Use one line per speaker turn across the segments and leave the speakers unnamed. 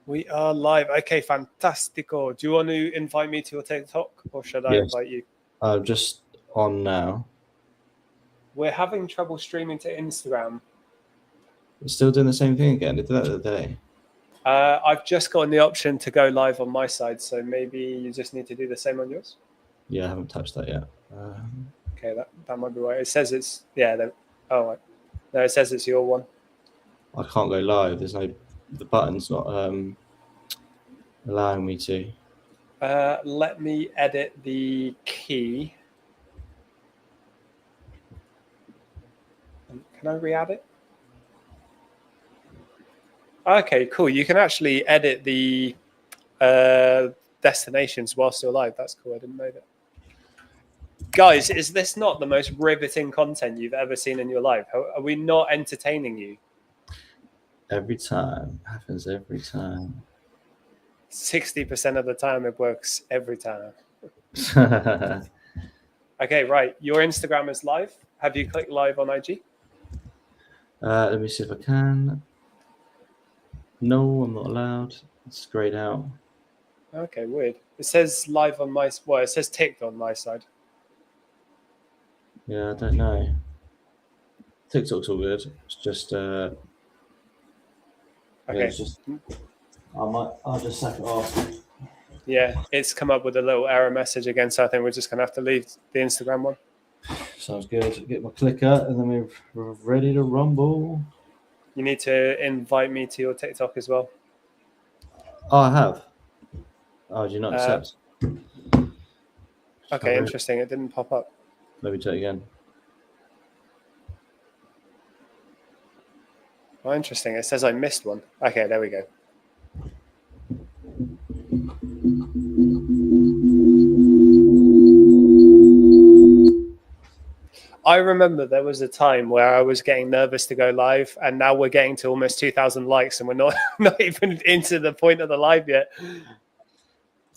We are live. Okay, fantastico. Do you want to invite me to your TikTok, or should I invite you?
Just on now.
We're having trouble streaming to Instagram.
It's still doing the same thing again. It did that the other day.
I've just gotten the option to go live on my side, so maybe you just need to do the same on yours.
Yeah, I haven't touched that yet.
Okay, that might be right. It says it's no, it says it's your one.
I can't go live. There's no, the button's not allowing me to.
Let me edit the key. Can I re-add it? Okay, cool. You can actually edit the destinations whilst you're live. That's cool. I didn't know that. Guys, is this not the most riveting content you've ever seen in your life? Are we not entertaining you?
Every time. Happens every time.
60% of the time it works every time. Okay, right. Your Instagram is live. Have you clicked live on IG?
Let me see if I can. No, I'm not allowed. It's grayed out.
Okay, weird. It says live on my... Well, it says ticked on my side.
Yeah, I don't know. TikTok's all good. It's just...
Okay.
Yeah, it's just... I'll just sack it off.
Yeah, it's come up with a little error message again, so I think we're just going to have to leave the Instagram one.
Sounds good. Get my clicker, and then we're ready to rumble.
You need to invite me to your TikTok as well.
Oh, I have. Oh, do you not accept?
Okay, interesting. It didn't pop up.
Let me do it again.
Oh, interesting. It says I missed one. Okay, there we go. I remember there was a time where I was getting nervous to go live, and now we're getting to almost 2,000 likes, and we're not even into the point of the live yet.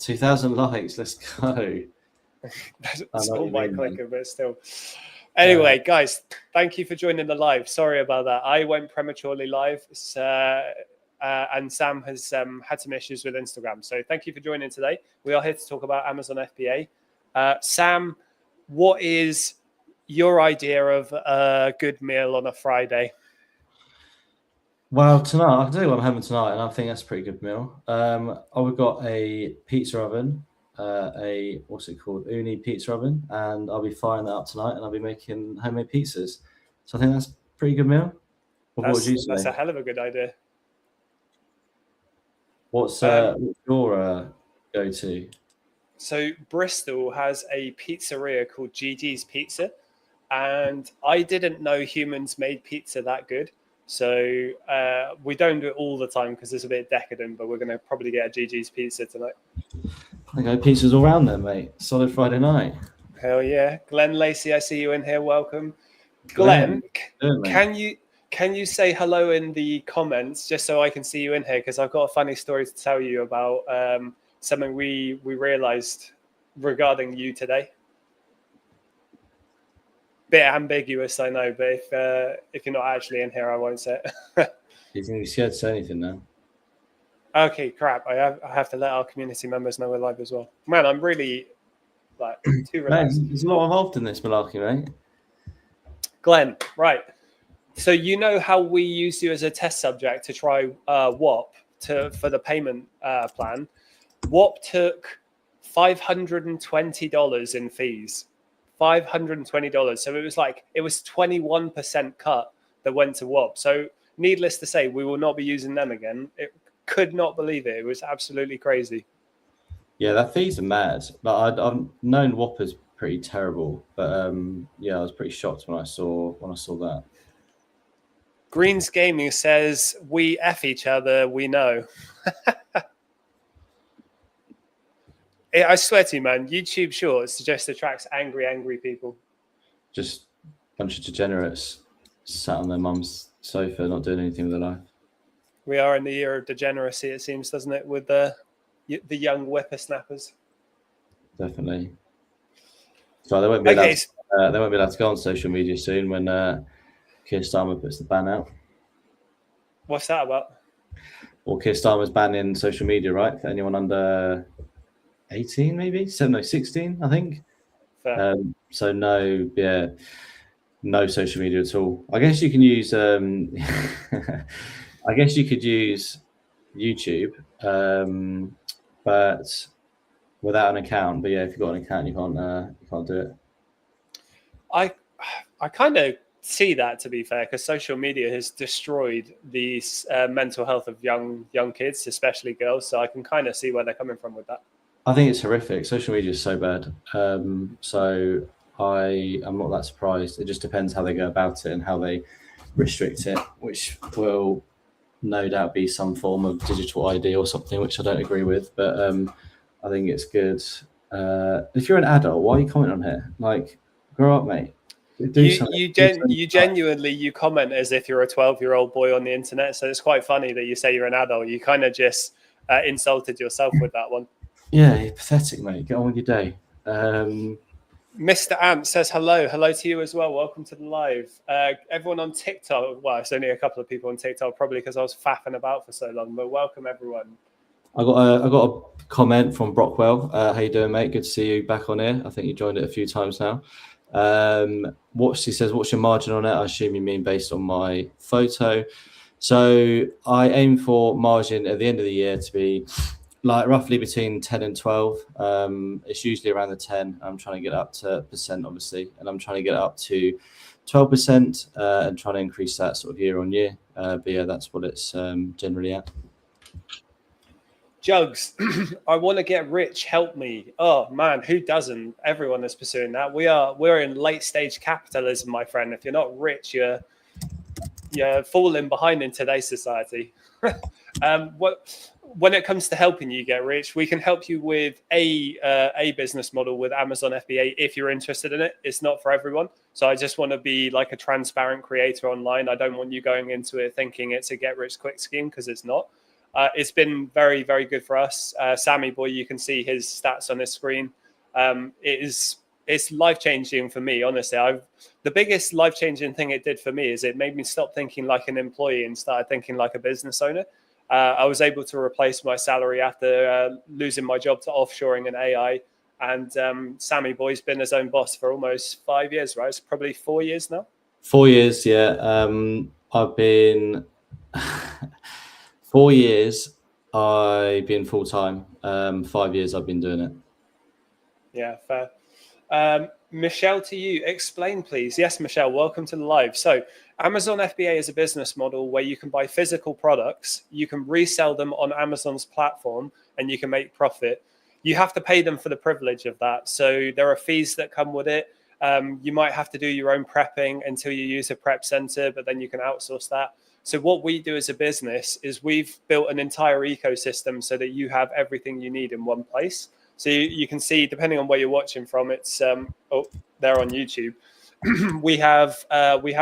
2,000 likes. Let's go.
That's all my clicker, but still. Anyway, guys, thank you for joining the live. Sorry about that. I went prematurely live, and Sam has had some issues with Instagram. So thank you for joining today. We are here to talk about Amazon FBA. Sam, what is your idea of a good meal on a Friday?
Well, tonight, I can tell you what I'm having tonight, and I think that's a pretty good meal. I've got a pizza oven, what's it called? Uni pizza oven, and I'll be firing that up tonight, and I'll be making homemade pizzas. So I think that's a pretty good meal. What would you say?
That's a hell of a good idea.
What's your go-to?
So Bristol has a pizzeria called Gigi's Pizza, and I didn't know humans made pizza that good. So we don't do it all the time because it's a bit decadent, but we're going to probably get a Gigi's Pizza tonight.
I go pizzas all around then, mate. Solid Friday night.
Hell yeah. Glenn Lacey, I see you in here. Welcome. Glenn, can you say hello in the comments just so I can see you in here? Because I've got a funny story to tell you about something we realized regarding you today. Bit ambiguous, I know, but if you're not actually in here, I won't say it.
Do you think you're scared to say anything now?
Okay, crap. I have to let our community members know we're live as well. Man, I'm really too relaxed.
Man, there's a lot involved in this malarkey, mate.
Glenn, right. So you know how we used you as a test subject to try WAP for the payment plan. WAP took $520 in fees. $520. So it was 21% cut that went to WAP. So needless to say, we will not be using them again. It could not believe it. It was absolutely crazy.
Yeah, that fees are mad. Like I've known WAP is pretty terrible, but yeah, I was pretty shocked when I saw that.
Greens Gaming says we F each other, we know. I swear to you, man, YouTube Shorts just attracts angry people.
Just a bunch of degenerates sat on their mum's sofa, not doing anything with their life.
We are in the year of degeneracy, it seems, doesn't it, with the young whippersnappers?
Definitely. So they won't be allowed to go on social media soon when Keir Starmer puts the ban out.
What's that about?
Well, Keir Starmer's banning social media, right, for anyone under 18, maybe? So no, 16, I think.
Fair.
So no social media at all. I guess you can use I guess you could use YouTube, but without an account. But yeah, if you've got an account, you can't do it.
I kind of see that, to be fair, because social media has destroyed the mental health of young kids, especially girls. So I can kind of see where they're coming from with that.
I think it's horrific. Social media is so bad. So I'm not that surprised. It just depends how they go about it and how they restrict it, which will no doubt be some form of digital ID or something, which I don't agree with. But I think it's good. If you're an adult, why are you commenting on here? Like, grow up, mate.
You genuinely comment as if you're a 12-year-old boy on the internet. So it's quite funny that you say you're an adult. You kind of just insulted yourself with that one.
Yeah, you're pathetic, mate. Get on with your day.
Mr. Ant says hello. Hello to you as well. Welcome to the live. Everyone on TikTok. Well, it's only a couple of people on TikTok, probably because I was faffing about for so long. But welcome, everyone.
I got a comment from Brockwell. How you doing, mate? Good to see you back on here. I think you joined it a few times now. He says, what's your margin on it? I assume you mean based on my photo. So I aim for margin at the end of the year to be like roughly between 10 and 12. It's usually around the 10. I'm trying to get up to percent, obviously, and I'm trying to get up to 12% and trying to increase that sort of year on year. But yeah, that's what it's generally at.
Jugs, I want to get rich. Help me. Oh man, who doesn't? Everyone is pursuing that. We're in late stage capitalism, my friend. If you're not rich, you're falling behind in today's society. When it comes to helping you get rich, we can help you with a business model with Amazon FBA if you're interested in it. It's not for everyone. So I just want to be like a transparent creator online. I don't want you going into it thinking it's a get rich quick scheme, because it's not. It's been very, very good for us. Sammy boy, you can see his stats on his screen. It's life-changing for me, honestly. The biggest life-changing thing it did for me is it made me stop thinking like an employee and started thinking like a business owner. I was able to replace my salary after losing my job to offshoring and AI. And Sammy boy's been his own boss for almost 5 years, right? It's probably 4 years now.
4 years, yeah. I've been 4 years. I've been full time. 5 years I've been doing it.
Yeah, fair. Michelle, to you, explain, please. Yes, Michelle, welcome to the live. So Amazon FBA is a business model where you can buy physical products, you can resell them on Amazon's platform, and you can make profit. You have to pay them for the privilege of that. So there are fees that come with it. You might have to do your own prepping until you use a prep center, but then you can outsource that. So what we do as a business is we've built an entire ecosystem so that you have everything you need in one place. So you can see, depending on where you're watching from, it's they're on YouTube. we have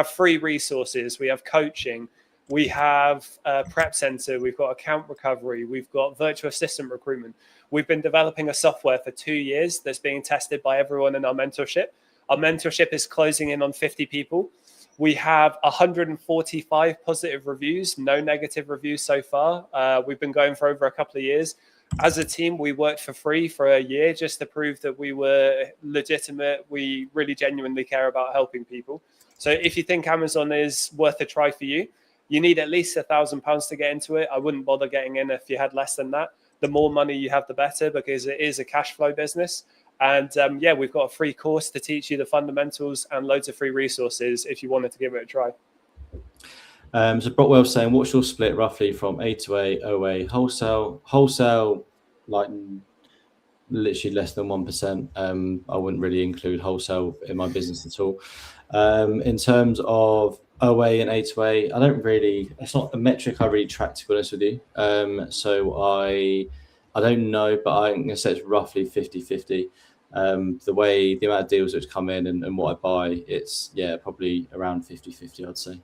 free resources, we have coaching, we have prep center, we've got account recovery, we've got virtual assistant recruitment. We've been developing a software for 2 years that's being tested by everyone in our mentorship. Our mentorship is closing in on 50 people. We have 145 positive reviews, no negative reviews so far. We've been going for over a couple of years. As a team, we worked for free for a year just to prove that we were legitimate. We really genuinely care about helping people. So if you think Amazon is worth a try for you, you need at least £1,000 to get into it. I wouldn't bother getting in if you had less than that. The more money you have, the better, because it is a cash flow business. And we've got a free course to teach you the fundamentals and loads of free resources if you wanted to give it a try.
So Brockwell's saying, what's your split roughly from A to A, OA, wholesale, like literally less than 1%. I wouldn't really include wholesale in my business at all. In terms of OA and A to A, I don't really, it's not a metric I really track, to be honest with you. So I don't know, but I'm going to say it's roughly 50-50. The amount of deals that come in and what I buy, it's probably around 50-50, I'd say.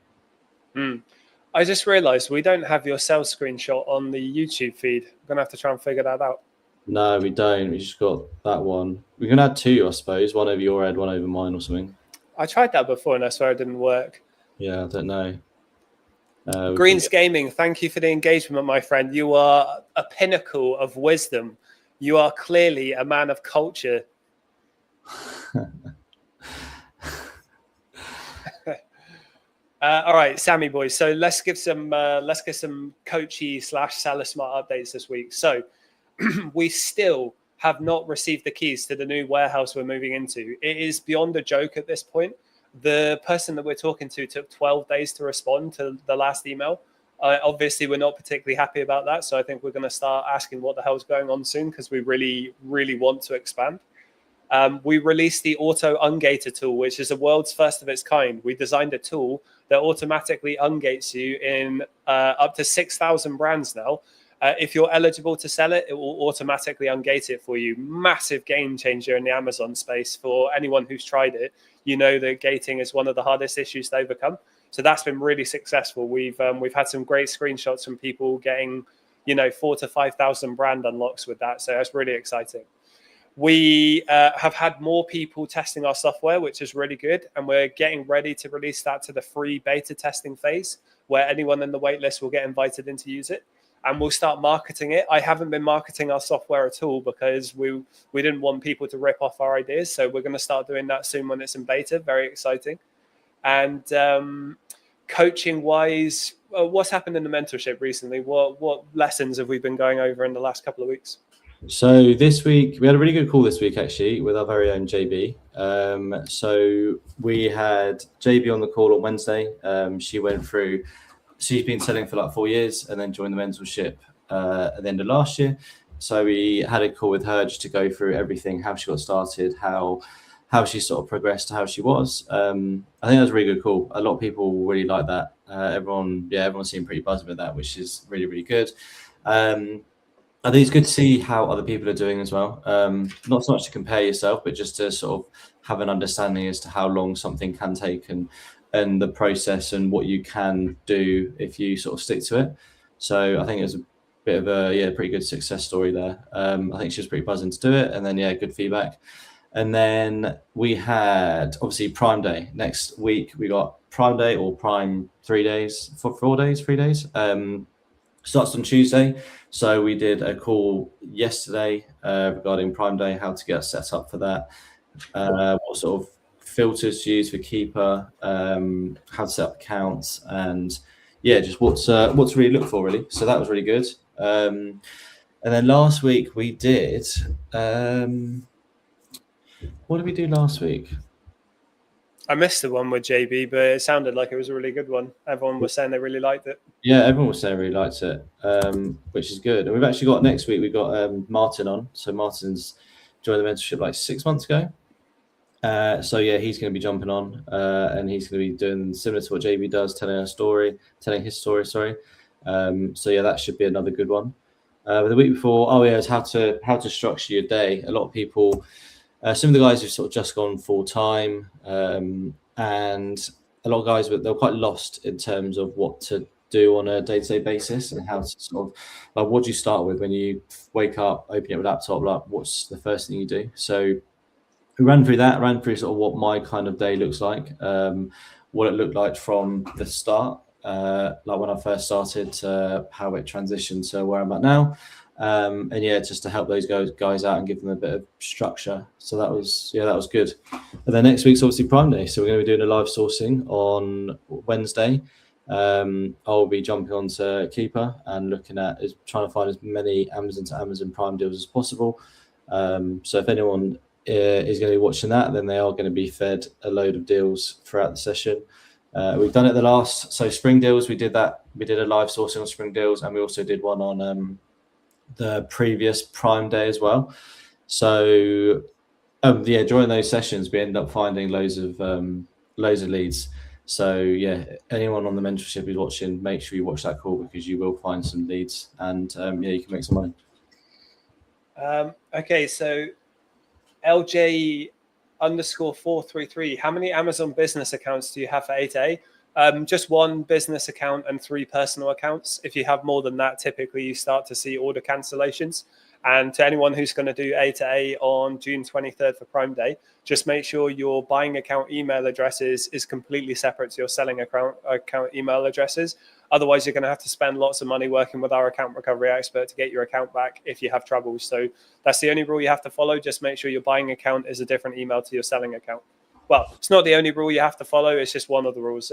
I just realized we don't have your sales screenshot on the YouTube feed. I'm going to have to try and figure that out.
No, we don't. We just got that one. We can add two, I suppose. One over your head, one over mine or something.
I tried that before and I swear it didn't work.
Yeah, I don't know.
Greens Gaming, thank you for the engagement, my friend. You are a pinnacle of wisdom. You are clearly a man of culture. All right, Sammy boy. So let's get some coachy / seller smart updates this week. So we still have not received the keys to the new warehouse we're moving into. It is beyond a joke at this point. The person that we're talking to took 12 days to respond to the last email. Obviously, we're not particularly happy about that. So I think we're going to start asking what the hell's going on soon, because we really, really want to expand. We released the Auto Ungater tool, which is the world's first of its kind. We designed a tool that automatically ungates you in up to 6,000 brands now. If you're eligible to sell it, it will automatically ungate it for you. Massive game changer in the Amazon space for anyone who's tried it. You know that gating is one of the hardest issues to overcome. So that's been really successful. We've had some great screenshots from people getting, 4,000 to 5,000 brand unlocks with that. So that's really exciting. We have had more people testing our software, which is really good. And we're getting ready to release that to the free beta testing phase, where anyone in the waitlist will get invited in to use it. And we'll start marketing it. I haven't been marketing our software at all because we didn't want people to rip off our ideas. So we're going to start doing that soon when it's in beta. Very exciting. And coaching wise, what's happened in the mentorship recently? What lessons have we been going over in the last couple of weeks?
So this week, we had a really good call this week, actually, with our very own JB. So we had JB on the call on Wednesday. She went through, she's been selling for like 4 years and then joined the mentorship at the end of last year. So we had a call with her just to go through everything, how she got started, how she sort of progressed to how she was. I think that was a really good call. A lot of people really like that. Everyone seemed pretty buzzed with that, which is really, really good. I think it's good to see how other people are doing as well. Not so much to compare yourself, but just to sort of have an understanding as to how long something can take and the process and what you can do if you sort of stick to it. So I think it was a bit of a pretty good success story there. I think she was pretty buzzing to do it, and then good feedback. And then we had obviously Prime Day next week. We got Prime Day or Prime 3 days for 4 days, 3 days. Starts on Tuesday. So we did a call yesterday regarding Prime Day, how to get set up for that, what sort of filters to use for Keeper, how to set up accounts, and just what to really look for, really. So that was really good. And then last week we did what did we do last week?
I missed the one with JB, but it sounded like it was a really good one. Everyone was saying they really liked it.
Yeah, everyone was saying really liked it, which is good. And we've actually got next week, we've got Martin on. So Martin's joined the mentorship like 6 months ago. So he's going to be jumping on and he's going to be doing similar to what JB does, telling his story. So that should be another good one. But the week before, is how to structure your day. A lot of people, some of the guys have sort of just gone full time, and a lot of guys, but they're quite lost in terms of what to do on a day-to-day basis and how to sort of like, what do you start with when you wake up, open your laptop, like what's the first thing you do? So we ran through sort of what my kind of day looks like, what it looked like from the start, like when I first started, how it transitioned to where I'm at now. Just to help those guys out and give them a bit of structure. So that was good. And then next week's obviously Prime Day, so we're going to be doing a live sourcing on Wednesday. I'll be jumping onto Keeper and looking at trying to find as many Amazon to Amazon Prime deals as possible. So if anyone is going to be watching that, then they are going to be fed a load of deals throughout the session. We've done it so spring deals, we did that. We did a live sourcing on spring deals, and we also did one on the previous Prime Day as well. So during those sessions we end up finding loads of leads. So anyone on the mentorship who's watching, make sure you watch that call, because you will find some leads and you can make some money.
Okay, so LJ_433, how many Amazon business accounts do you have for A2A? Just one business account and 3 personal accounts. If you have more than that, typically you start to see order cancellations. And to anyone who's going to do A2A on June 23rd for Prime Day, just make sure your buying account email addresses is completely separate to your selling account email addresses. Otherwise, you're going to have to spend lots of money working with our account recovery expert to get your account back if you have trouble. So that's the only rule you have to follow. Just make sure your buying account is a different email to your selling account. Well, it's not the only rule you have to follow. It's just one of the rules.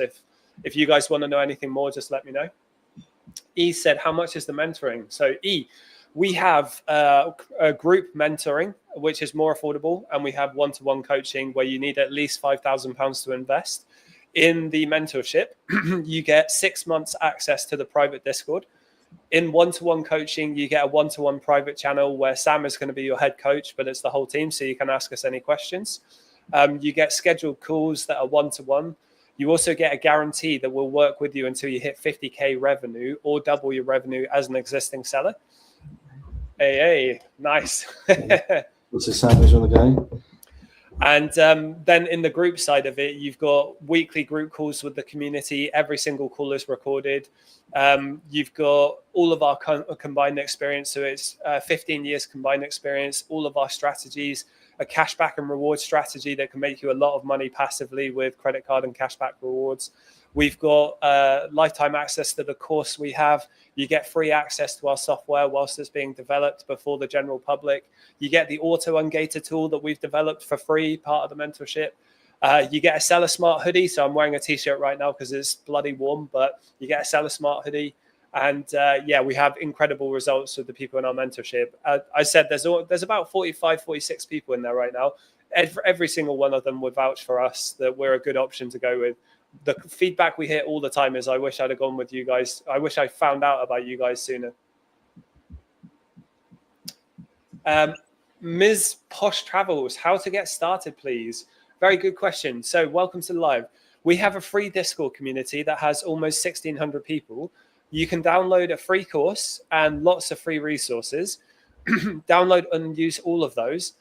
If you guys want to know anything more, just let me know. E said, how much is the mentoring? So E, we have a group mentoring, which is more affordable. And we have one-to-one coaching where you need at least £5,000 to invest. In the mentorship, you get 6 months access to the private Discord. In one-to-one coaching, you get a one-to-one private channel where Sam is going to be your head coach, but it's the whole team, so you can ask us any questions. You get scheduled calls that are one-to-one. You also get a guarantee that will work with you until you hit 50K revenue or double your revenue as an existing seller. Hey, nice.
What's the sandwich on the go?
And then in the group side of it, you've got weekly group calls with the community. Every single call is recorded. You've got all of our combined experience. So it's 15 years combined experience, all of our strategies, a cashback and reward strategy that can make you a lot of money passively with credit card and cashback rewards. We've got lifetime access to the course we have. You get free access to our software whilst it's being developed before the general public. You get the auto ungator tool that we've developed for free, part of the mentorship. You get a Seller Smart hoodie. So I'm wearing a t-shirt right now because it's bloody warm, but you get a Seller Smart hoodie. And we have incredible results with the people in our mentorship. I said there's about 45, 46 people in there right now. Every single one of them would vouch for us that we're a good option to go with. The feedback we hear all the time is, I wish I'd have gone with you guys. I wish I found out about you guys sooner. Ms. Posh Travels, how to get started, please? Very good question. So welcome to the live. We have a free Discord community that has almost 1,600 people. You can download a free course and lots of free resources. Download and use all of those.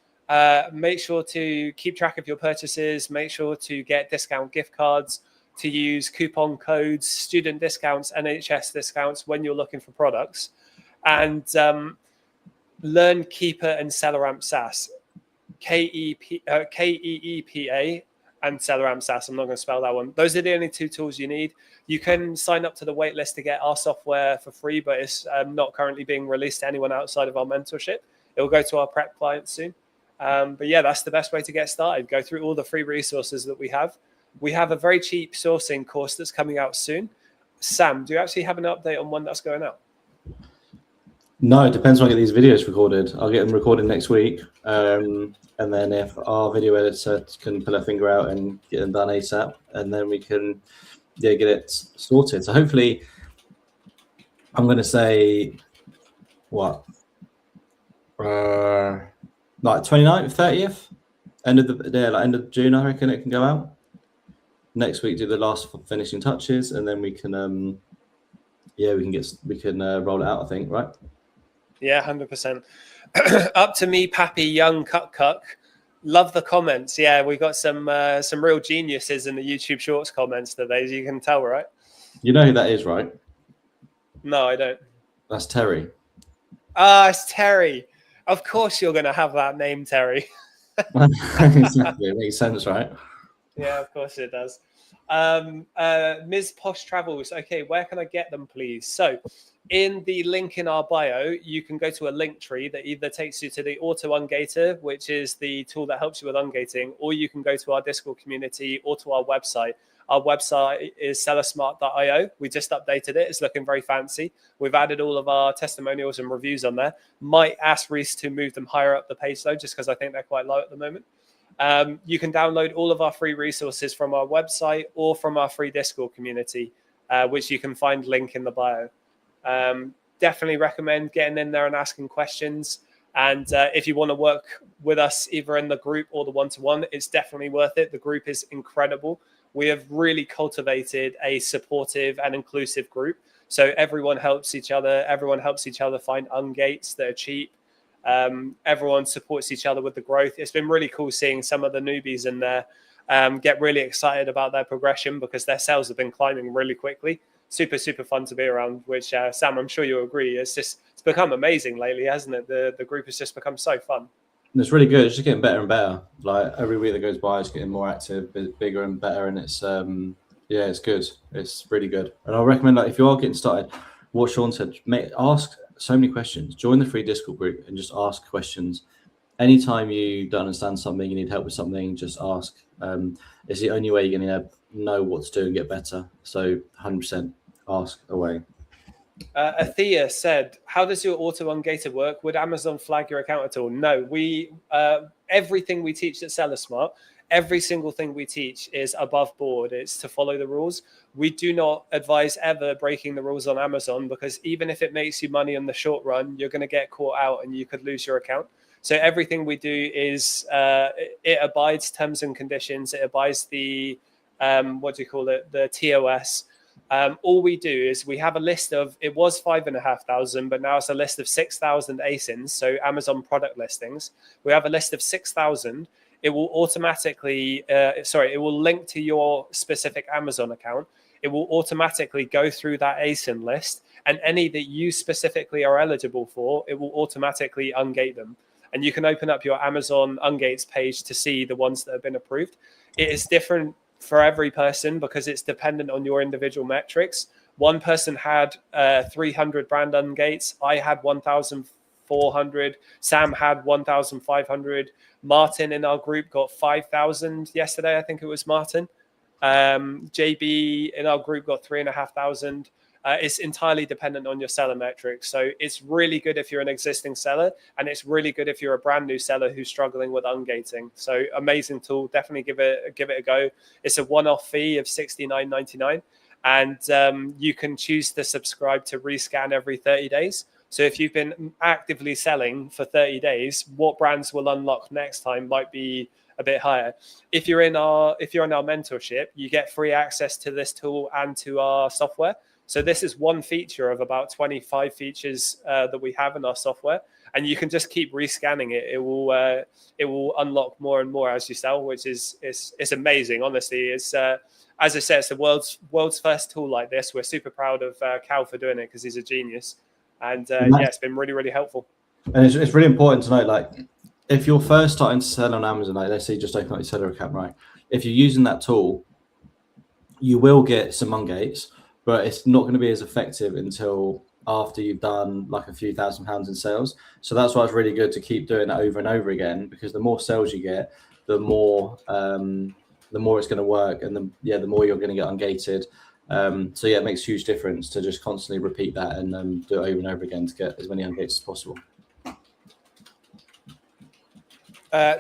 Make sure to keep track of your purchases. Make sure to get discount gift cards, to use coupon codes, student discounts, NHS discounts when you're looking for products. And learn Keeper and SellerAmp SaaS. KEEPA and SellerAmp SaaS. I'm not going to spell that one. Those are the only two tools you need. You can sign up to the waitlist to get our software for free, but it's not currently being released to anyone outside of our mentorship. It will go to our prep clients soon. But yeah, that's the best way to get started. Go through all the free resources that we have. We have a very cheap sourcing course that's coming out soon. Sam, do you actually have an update on when that's going out?
No, it depends when I get these videos recorded. I'll get them recorded next week. And then if our video editor can pull a finger out and get them done ASAP, and then we can get it sorted. So hopefully, I'm going to say, what? Like 29th, 30th? End of June, I reckon it can go out. Next week, do the last finishing touches, and then we can, we can roll it out, I think, right?
Yeah, 100%. Up to me, Pappy, young cuck. Love the comments. Yeah, we got some real geniuses in the YouTube Shorts comments today, as you can tell, right?
You know who that is, right?
No, I don't.
That's Terry.
It's Terry. Of course you're going to have that name, Terry.
Exactly. It makes sense, right?
Yeah, of course it does. Ms. Posh Travels. Okay, where can I get them, please? So in the link in our bio, you can go to a link tree that either takes you to the Auto Ungator, which is the tool that helps you with ungating, or you can go to our Discord community or to our website. Our website is sellersmart.io. We just updated it. It's looking very fancy. We've added all of our testimonials and reviews on there. Might ask Reese to move them higher up the page, though, just because I think they're quite low at the moment. You can download all of our free resources from our website or from our free Discord community, which you can find link in the bio. Definitely recommend getting in there and asking questions. And if you want to work with us either in the group or the one-to-one, it's definitely worth it. The group is incredible. We have really cultivated a supportive and inclusive group. So everyone helps each other. Everyone helps each other find ungates that are cheap. Everyone supports each other with the growth. It's been really cool seeing some of the newbies in there get really excited about their progression because their sales have been climbing really quickly. Super, super fun to be around, which Sam, I'm sure you'll agree. It's become amazing lately, hasn't it? The group has just become so fun.
And it's really good. It's just getting better and better. Like every week that goes by, it's getting more active, bigger and better. And it's Yeah, it's good. It's really good. And I recommend that if you are getting started, what Sean said, ask so many questions. Join the free Discord group and just ask questions. Anytime you don't understand something, you need help with something, just ask. It's the only way you're going to know what to do and get better. So 100% ask away.
Athea said, "How does your auto ungated work? Would Amazon flag your account at all?" No, we everything we teach at Seller Smart, every single thing we teach is above board. It's to follow the rules. We do not advise ever breaking the rules on Amazon, because even if it makes you money in the short run, you're going to get caught out and you could lose your account. So everything we do is it abides terms and conditions. It abides the the TOS. All we do is we have a list of, it was 5,500, but now it's a list of 6,000 ASINs, so Amazon product listings. We have a list of 6,000. It will automatically, it will link to your specific Amazon account. It will automatically go through that ASIN list, and any that you specifically are eligible for, it will automatically ungate them. And you can open up your Amazon ungates page to see the ones that have been approved. It is different for every person because it's dependent on your individual metrics. One person had 300 brand ungates. I had 1,400. Sam had 1,500. Martin in our group got 5,000 yesterday. I think it was Martin. JB in our group got 3,500. It's entirely dependent on your seller metrics. So it's really good if you're an existing seller, and it's really good if you're a brand new seller who's struggling with ungating. So amazing tool. Definitely give it a go. It's a one-off fee of $69.99, and you can choose to subscribe to rescan every 30 days. So if you've been actively selling for 30 days, what brands will unlock next time might be a bit higher. If you're in our mentorship, you get free access to this tool and to our software. So this is one feature of about 25 features that we have in our software, and you can just keep rescanning it. It will unlock more and more as you sell, which is amazing. Honestly, it's as I said, it's the world's first tool like this. We're super proud of Cal for doing it because he's a genius, and it's been really, really helpful.
And it's really important to note, like, if you're first starting to sell on Amazon, like let's say you just open up your seller account, right? If you're using that tool, you will get some ungates, but it's not going to be as effective until after you've done like a few £1,000s in sales. So that's why it's really good to keep doing it over and over again, because the more sales you get, the more it's going to work, and the more you're going to get ungated. So it makes a huge difference to just constantly repeat that and do it over and over again to get as many ungates as possible.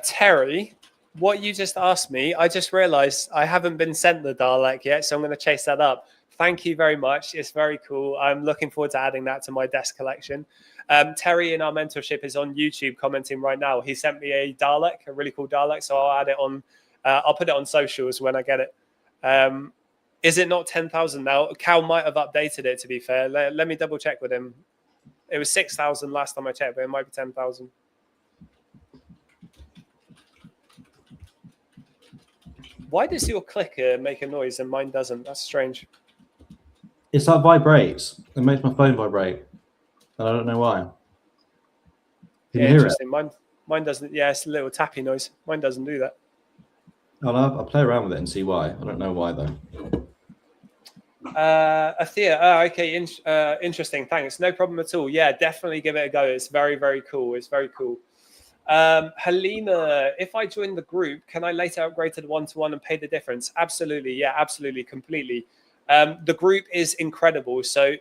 Terry, what you just asked me, I just realized I haven't been sent the Dalek yet, so I'm going to chase that up. Thank you very much. It's very cool. I'm looking forward to adding that to my desk collection. Terry in our mentorship is on YouTube commenting right now. He sent me a Dalek, a really cool Dalek, so I'll add it on. I'll put it on socials when I get it. Is it not 10,000 now? Cal might have updated it, to be fair. Let me double check with him. It was 6,000 last time I checked, but it might be 10,000. Why does your clicker make a noise and mine doesn't? That's strange.
It's like vibrates. It makes my phone vibrate, and I don't know why. Can you hear it?
Mine doesn't. Yeah, it's a little tappy noise. Mine doesn't do that.
I'll play around with it and see why. I don't know why though.
Athea, okay, interesting. Thanks. No problem at all. Yeah, definitely give it a go. It's very, very cool. It's very cool. Helena, if I join the group, can I later upgrade to the one-to-one and pay the difference? Absolutely. Yeah, absolutely. Completely. The group is incredible. So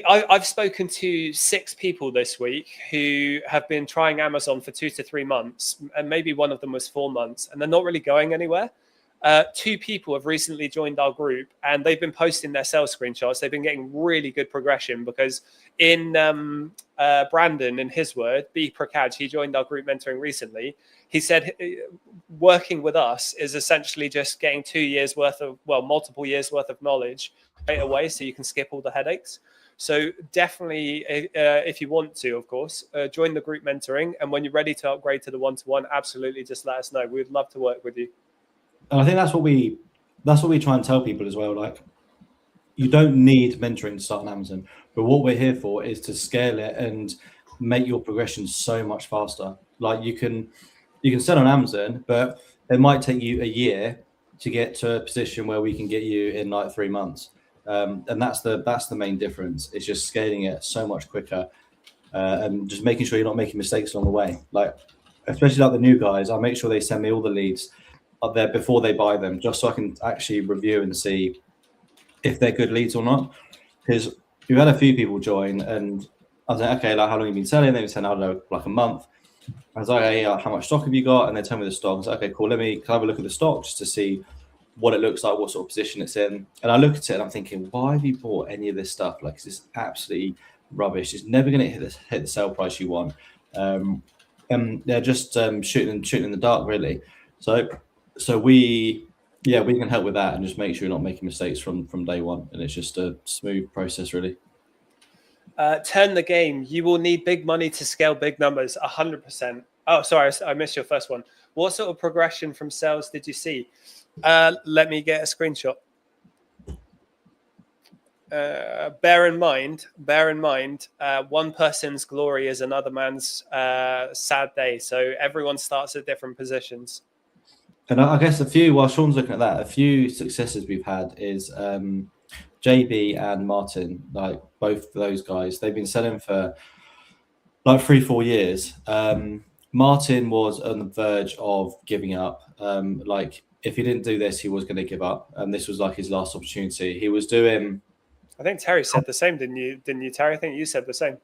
I've spoken to 6 people this week who have been trying Amazon for 2 to 3 months, and maybe one of them was 4 months, and they're not really going anywhere. 2 people have recently joined our group, and they've been posting their sales screenshots. They've been getting really good progression because in Brandon, in his word, B. Prakaj, he joined our group mentoring recently. He said working with us is essentially just getting 2 years worth of, multiple years worth of knowledge right away, so you can skip all the headaches. So definitely, if you want to, of course, join the group mentoring. And when you're ready to upgrade to the one-to-one, absolutely just let us know. We'd love to work with you.
And I think that's what we try and tell people as well. Like, you don't need mentoring to start on Amazon, but what we're here for is to scale it and make your progression so much faster. Like, you can sell on Amazon, but it might take you a year to get to a position where we can get you in like 3 months. And that's the main difference. It's just scaling it so much quicker, and just making sure you're not making mistakes along the way. Like, especially like the new guys, I make sure they send me all the leads up there before they buy them, just so I can actually review and see if they're good leads or not. Because we've had a few people join, and I was like, okay, like, how long have you been selling? They've been selling, I don't know, like a month. I was like, hey, how much stock have you got? And they tell me the stock. I was like, okay, cool. Can I have a look at the stock just to see what it looks like, what sort of position it's in. And I look at it and I'm thinking, why have you bought any of this stuff? Like, it's just absolutely rubbish. It's never going to hit the sell price you want. And they're just shooting in the dark, really. So we can help with that and just make sure you're not making mistakes from day one. And it's just a smooth process, really.
Turn the game. You will need big money to scale big numbers. 100%. Oh, sorry, I missed your first one. What sort of progression from sales did you see? Let me get a screenshot. Bear in mind, one person's glory is another man's sad day. So everyone starts at different positions.
And I guess while Sean's looking at that, a few successes we've had is JB and Martin, like both those guys, they've been selling for like 3-4 years. Martin was on the verge of giving up. Like, if he didn't do this, he was going to give up. And this was like his last opportunity. He was doing...
I think Terry said the same, didn't you, Terry? I think you said the same.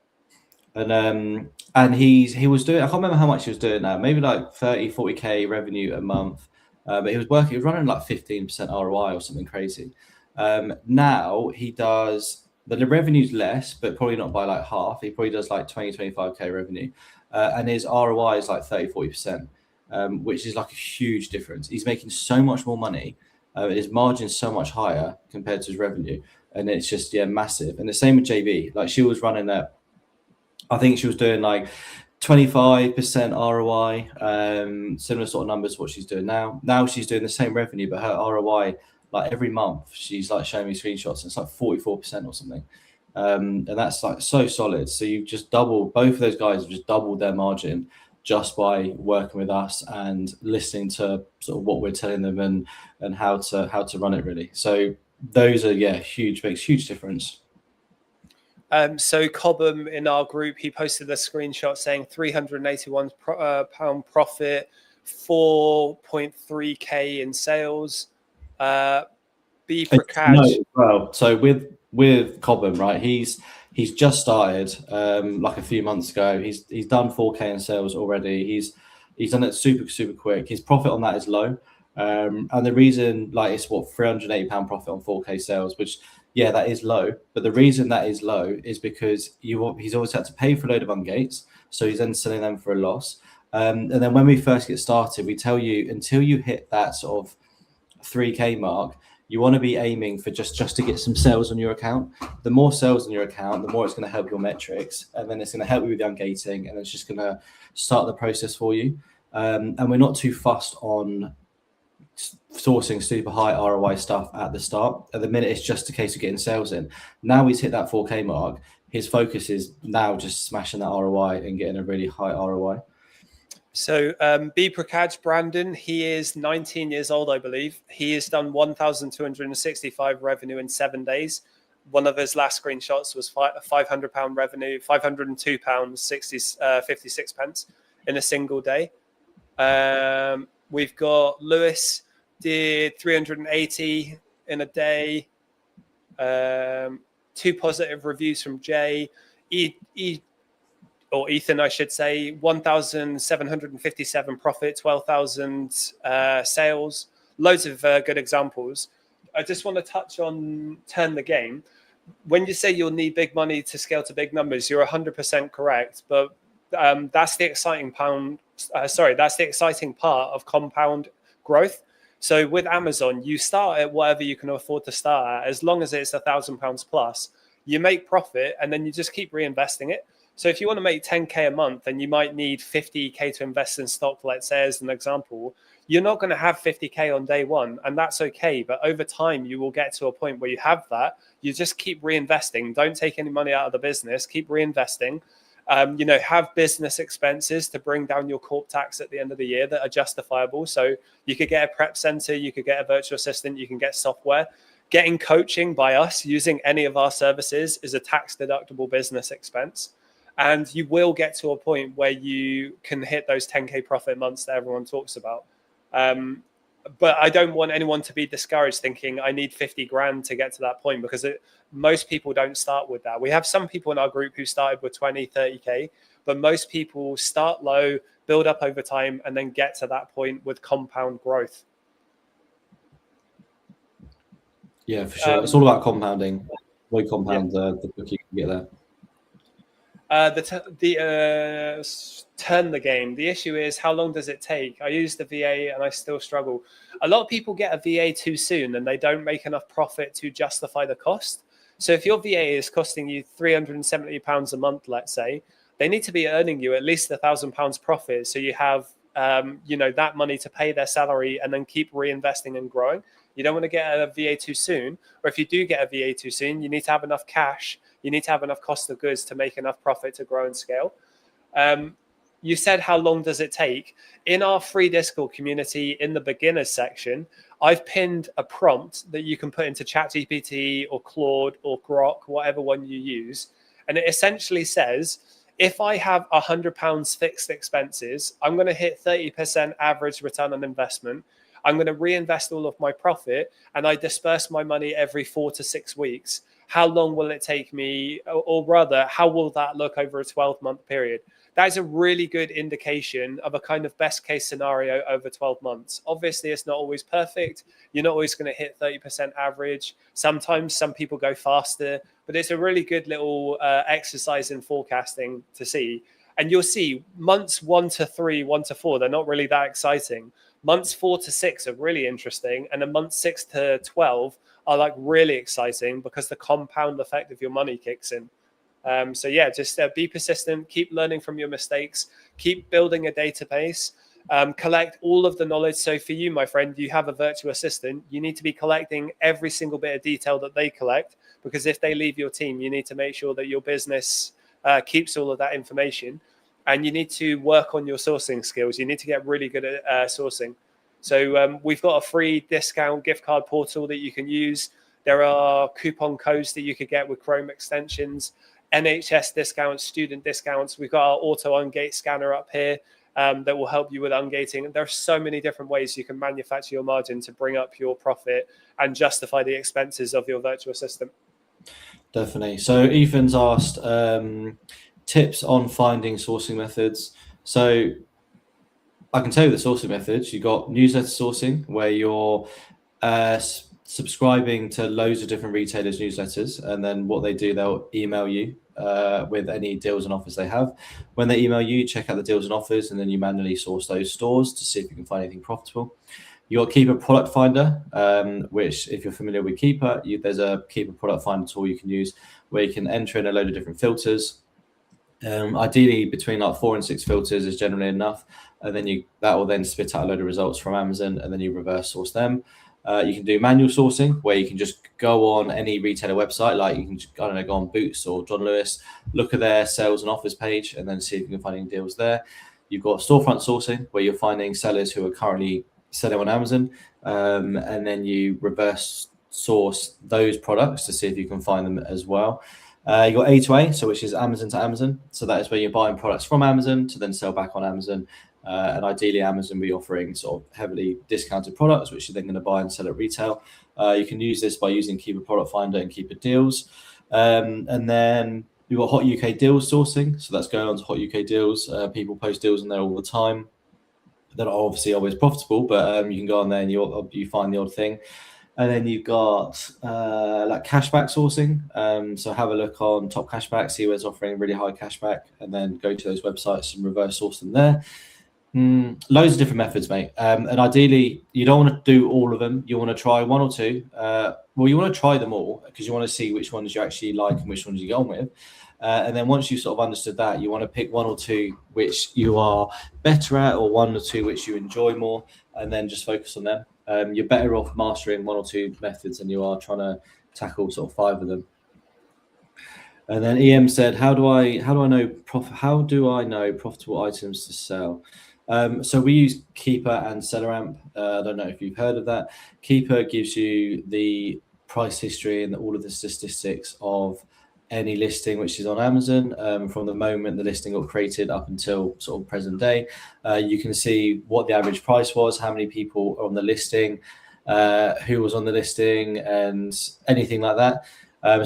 And he was doing, I can't remember how much he was doing now, maybe like 30-40k revenue a month. But he was running like 15% ROI or something crazy. Now he does, the revenue's less, but probably not by like half. He probably does like 20-25k revenue. And his ROI is like 30-40%, which is like a huge difference. He's making so much more money. His margin's so much higher compared to his revenue. And it's just, massive. And the same with JB. Like, she was running at, I think she was doing like 25% ROI, similar sort of numbers to what she's doing now. Now she's doing the same revenue, but her ROI, like every month, she's like showing me screenshots, and it's like 44% or something. And that's like so solid. So you've just both of those guys have just doubled their margin just by working with us and listening to sort of what we're telling them and how to run it, really. So those are huge, makes huge difference.
So Cobham in our group, he posted a screenshot saying £381 profit, 4.3k in sales. B Prakash.
Well, so with Cobham, right? He's just started like a few months ago. He's done 4k in sales already. He's done it super quick. His profit on that is low. And the reason, like, it's what, £380 profit on 4k sales, which that is low. But the reason that is low is because he's always had to pay for a load of ungates, so he's then selling them for a loss. And then when we first get started, we tell you, until you hit that sort of 3k mark, you want to be aiming for just to get some sales on your account. The more sales on your account, the more it's going to help your metrics, and then it's going to help you with the ungating, and it's just going to start the process for you. And we're not too fussed on sourcing super high ROI stuff at the start. At the minute, it's just a case of getting sales in. Now he's hit that 4k mark, his focus is now just smashing that ROI and getting a really high ROI.
So B Prakash Brandon, he is 19 years old, I believe. He has done 1,265 revenue in 7 days. One of his last screenshots was £500 revenue, £502, 56 pence in a single day. We've got Lewis, did 380 in a day. 2 positive reviews from Jay. Ethan, I should say, 1,757 profit, 12,000 sales. Loads of good examples. I just want to touch on turn the game. When you say you'll need big money to scale to big numbers, you're 100% correct. But that's the exciting that's the exciting part of compound growth. So with Amazon, you start at whatever you can afford to start at, as long as it's £1,000 plus. You make profit, and then you just keep reinvesting it. So if you want to make 10k a month, and you might need 50k to invest in stock, let's say as an example, you're not going to have 50k on day one, and that's okay. But over time, you will get to a point where you have that. You just keep reinvesting. Don't take any money out of the business. Keep reinvesting. Have business expenses to bring down your corp tax at the end of the year that are justifiable. So you could get a prep center, you could get a virtual assistant, you can get software. Getting coaching by us using any of our services is a tax deductible business expense. And you will get to a point where you can hit those 10K profit months that everyone talks about. But I don't want anyone to be discouraged thinking I need 50 grand to get to that point, because most people don't start with that. We have some people in our group who started with 20, 30K, but most people start low, build up over time, and then get to that point with compound growth.
Yeah, for sure. It's all about compounding. We compound the book you can get there.
Turn the game. The issue is, how long does it take? I use the VA and I still struggle. A lot of people get a VA too soon and they don't make enough profit to justify the cost. So if your VA is costing you £370 a month, let's say, they need to be earning you at least £1,000 profit. So you have, that money to pay their salary and then keep reinvesting and growing. You don't want to get a VA too soon. Or if you do get a VA too soon, you need to have enough cash. You need to have enough cost of goods to make enough profit to grow and scale. You said, how long does it take? In our free Discord community, in the beginners section, I've pinned a prompt that you can put into ChatGPT or Claude or Grok, whatever one you use. And it essentially says, if I have £100 fixed expenses, I'm going to hit 30% average return on investment. I'm going to reinvest all of my profit, and I disperse my money every 4 to 6 weeks. How long will it take me? Or rather, how will that look over a 12-month period? That is a really good indication of a kind of best case scenario over 12 months. Obviously, it's not always perfect. You're not always going to hit 30% average. Sometimes some people go faster, but it's a really good little exercise in forecasting to see. And you'll see months 1 to 3, 1 to 4, they're not really that exciting. Months 4 to 6 are really interesting. And then months 6 to 12 are like really exciting because the compound effect of your money kicks in. Just be persistent, keep learning from your mistakes, keep building a database, collect all of the knowledge. So for you, my friend, you have a virtual assistant. You need to be collecting every single bit of detail that they collect, because if they leave your team, you need to make sure that your business keeps all of that information. And you need to work on your sourcing skills. You need to get really good at sourcing. So we've got a free discount gift card portal that you can use. There are coupon codes that you could get with Chrome extensions, NHS discounts, student discounts. We've got our auto ungate scanner up here that will help you with ungating. There are so many different ways you can manufacture your margin to bring up your profit and justify the expenses of your virtual assistant.
Definitely. So Ethan's asked tips on finding sourcing methods. So I can tell you the sourcing methods. You've got newsletter sourcing, where you're subscribing to loads of different retailers' newsletters, and then what they do, they'll email you with any deals and offers they have. When they email you, check out the deals and offers, and then you manually source those stores to see if you can find anything profitable. You got Keeper Product Finder, which, if you're familiar with Keeper, there's a Keeper Product Finder tool you can use where you can enter in a load of different filters. Ideally, between like 4 and 6 filters is generally enough, and then that will then spit out a load of results from Amazon, and then you reverse source them. You can do manual sourcing, where you can just go on any retailer website, like you can go on Boots or John Lewis, look at their sales and offers page, and then see if you can find any deals there. You've got storefront sourcing, where you're finding sellers who are currently selling on Amazon, and then you reverse source those products to see if you can find them as well. You got A2A, so which is Amazon to Amazon. So that is where you're buying products from Amazon to then sell back on Amazon. And ideally, Amazon will be offering sort of heavily discounted products, which you're then going to buy and sell at retail. You can use this by using Keeper Product Finder and Keeper Deals. And then you've got Hot UK Deals sourcing. So that's going on to Hot UK Deals. People post deals in there all the time. They're not obviously always profitable, but you can go on there and you find the odd thing. And then you've got like cashback sourcing. So have a look on Top Cashback, see where's offering really high cashback, and then go to those websites and reverse source them there. Loads of different methods, mate. And ideally, you don't want to do all of them. You want to try 1 or 2. You want to try them all because you want to see which ones you actually like and which ones you go on with. And then once you've sort of understood that, you want to pick 1 or 2 which you are better at, or 1 or 2 which you enjoy more, and then just focus on them. You're better off mastering 1 or 2 methods than you are trying to tackle sort of 5 of them. And then EM said, how do I know profitable items to sell? So we use Keeper and SellerAmp. I don't know if you've heard of that. Keeper gives you the price history and all of the statistics of any listing which is on Amazon from the moment the listing got created up until sort of present day. You can see what the average price was, how many people are on the listing, who was on the listing, and anything like that.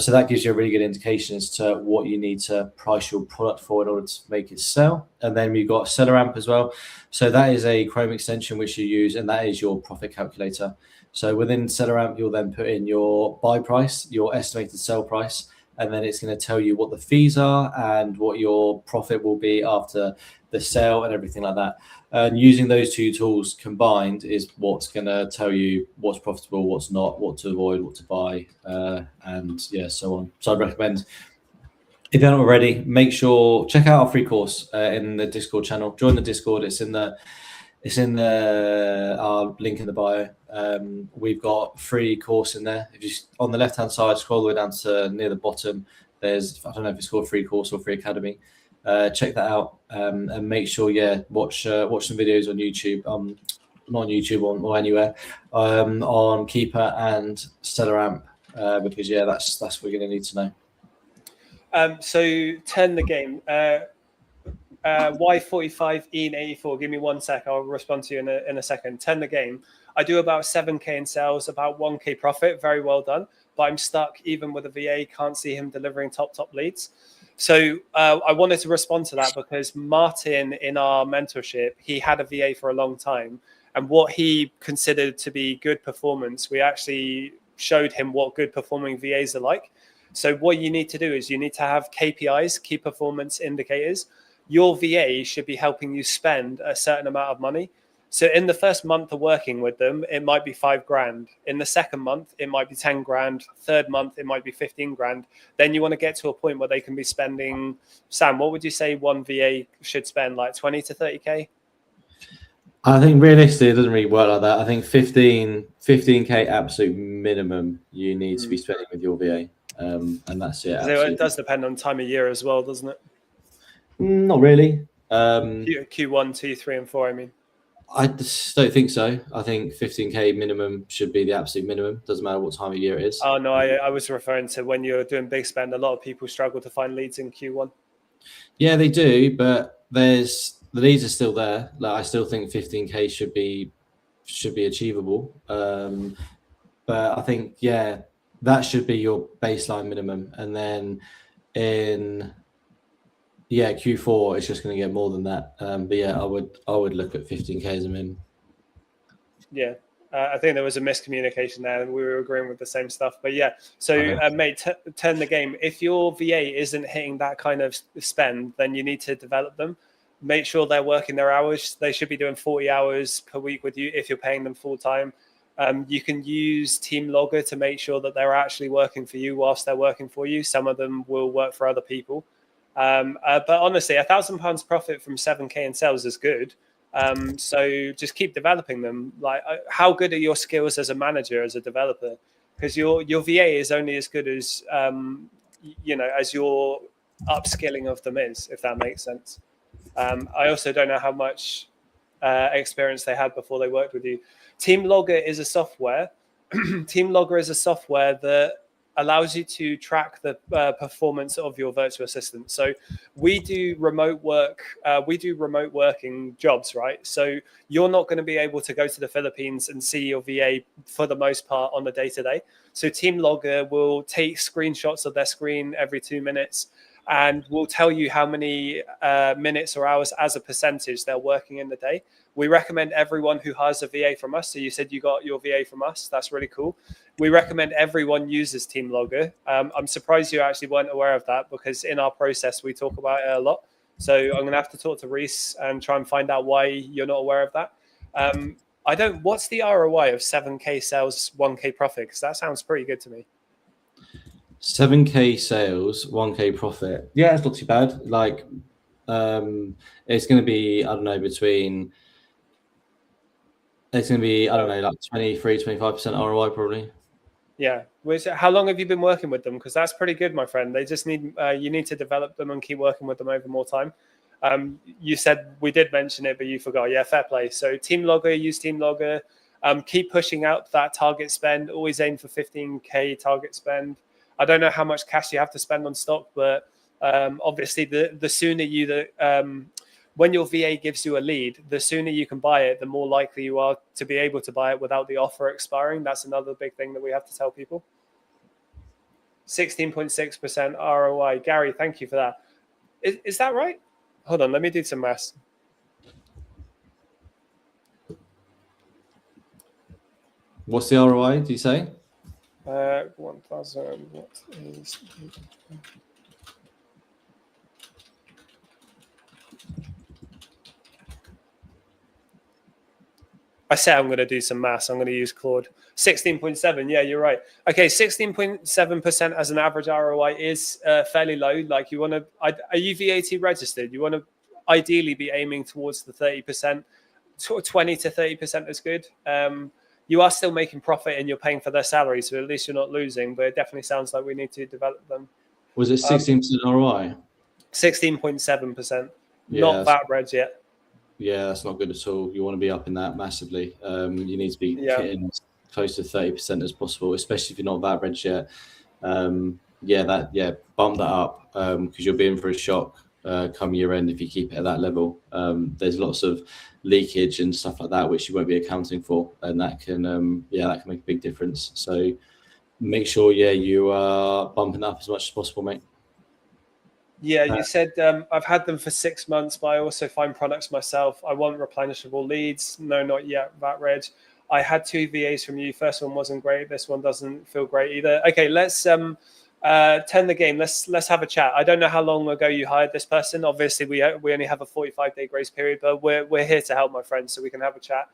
So that gives you a really good indication as to what you need to price your product for in order to make it sell. And then we've got SellerAmp as well. So that is a Chrome extension which you use, and that is your profit calculator. So within SellerAmp, you'll then put in your buy price, your estimated sell price, and then it's going to tell you what the fees are and what your profit will be after the sale and everything like that. And using those two tools combined is what's going to tell you what's profitable, what's not, what to avoid, what to buy, and so on. So I'd recommend, if you're not already, make sure check out our free course in the Discord channel. Join the Discord. It's in the our link in the bio. We've got free course in there. If you on the left hand side, scroll all the way down to near the bottom. There's, I don't know if it's called free course or free academy. Check that out and make sure watch some videos on YouTube, not on YouTube or anywhere, on Keeper and SellerAmp, because that's what you're going to need to know.
So turn the game. Y45 Ian84. Give me 1 sec. I'll respond to you in a second. Turn the game. I do about 7K in sales, about 1K profit. Very well done. But I'm stuck even with a VA. Can't see him delivering top leads. So I wanted to respond to that because Martin in our mentorship, he had a VA for a long time. And what he considered to be good performance, we actually showed him what good performing VAs are like. So what you need to do is you need to have KPIs, key performance indicators. Your VA should be helping you spend a certain amount of money. So in the first month of working with them, it might be $5,000. In the second month, it might be 10 grand. Third month, it might be 15 grand. Then you want to get to a point where they can be spending, Sam, what would you say one VA should spend, like 20 to 30K?
I think realistically, it doesn't really work like that. I think 15K absolute minimum you need to be spending with your VA. And that's it.
It does depend on time of year as well, doesn't it?
Not really.
Q1, 2, 3, and 4, I mean.
I just don't think so. I think 15K minimum should be the absolute minimum. Doesn't matter what time of year it is.
Oh, no, I was referring to when you're doing big spend, a lot of people struggle to find leads in Q1.
Yeah, they do, but the leads are still there. Like, I still think 15K should be achievable. But I think, that should be your baseline minimum. And then in Q4, it's just going to get more than that. But I would look at 15K as a min.
Yeah, I think there was a miscommunication there, and we were agreeing with the same stuff. But mate, turn the game. If your VA isn't hitting that kind of spend, then you need to develop them. Make sure they're working their hours. They should be doing 40 hours per week with you if you're paying them full time. You can use Team Logger to make sure that they're actually working for you whilst they're working for you. Some of them will work for other people. But honestly, £1,000 profit from 7K in sales is good. So just keep developing them. Like, how good are your skills as a manager, as a developer? Because your VA is only as good as as your upskilling of them is, if that makes sense. I also don't know how much experience they had before they worked with you. Team Logger is a software. Team Logger is a software that allows you to track the performance of your virtual assistant. So we do remote work. We do remote working jobs, right? So you're not going to be able to go to the Philippines and see your VA for the most part on the day-to-day. So Team Logger will take screenshots of their screen every 2 minutes and will tell you how many minutes or hours as a percentage they're working in the day. We recommend everyone who hires a VA from us. So you said you got your VA from us. That's really cool. We recommend everyone uses Team Logger. I'm surprised you actually weren't aware of that, because in our process, we talk about it a lot. So I'm going to have to talk to Reese and try and find out why you're not aware of that. What's the ROI of 7K sales, 1K profit? Because that sounds pretty good to me.
7K sales, 1K profit. Yeah, it's not too bad. Like, it's going to be, I don't know, like 23, 25% ROI probably.
Yeah. How long have you been working with them? Because that's pretty good, my friend. They just need you need to develop them and keep working with them over more time. You said we did mention it, but you forgot. Yeah, fair play. So Team Logger, use Team Logger. Keep pushing out that target spend. Always aim for 15K target spend. I don't know how much cash you have to spend on stock, but obviously the sooner when your VA gives you a lead, the sooner you can buy it, the more likely you are to be able to buy it without the offer expiring. That's another big thing that we have to tell people. 16.6% ROI. Gary, thank you for that. Is that right? Hold on, let me do some maths.
What's the ROI, do you say?
1,000. What is... I said I'm going to do some maths. I'm going to use Claude. 16.7. Yeah, you're right. Okay, 16.7% as an average ROI is fairly low. Like you want to, are you VAT registered? You want to ideally be aiming towards the 30%. 20 to 30% is good. You are still making profit and you're paying for their salary, so at least you're not losing. But it definitely sounds like we need to develop them.
Was it 16% ROI?
16.7%.
Yeah,
not VAT reg yet.
Yeah, that's not good at all. You want to be up in that massively. You need to be getting as close to 30% as possible, especially if you're not VAT reg yet. Bump that up because you'll be in for a shock come year end if you keep it at that level. There's lots of leakage and stuff like that which you won't be accounting for, and that can make a big difference. So make sure you are bumping up as much as possible, mate.
Yeah, you said I've had them for 6 months, but I also find products myself. I want replenishable leads. No, not yet. VAT reg. I had 2 VAs from you. First one wasn't great. This one doesn't feel great either. Okay, let's turn the game. Let's have a chat. I don't know how long ago you hired this person. Obviously, we only have a 45-day grace period, but we're here to help, my friends, so we can have a chat.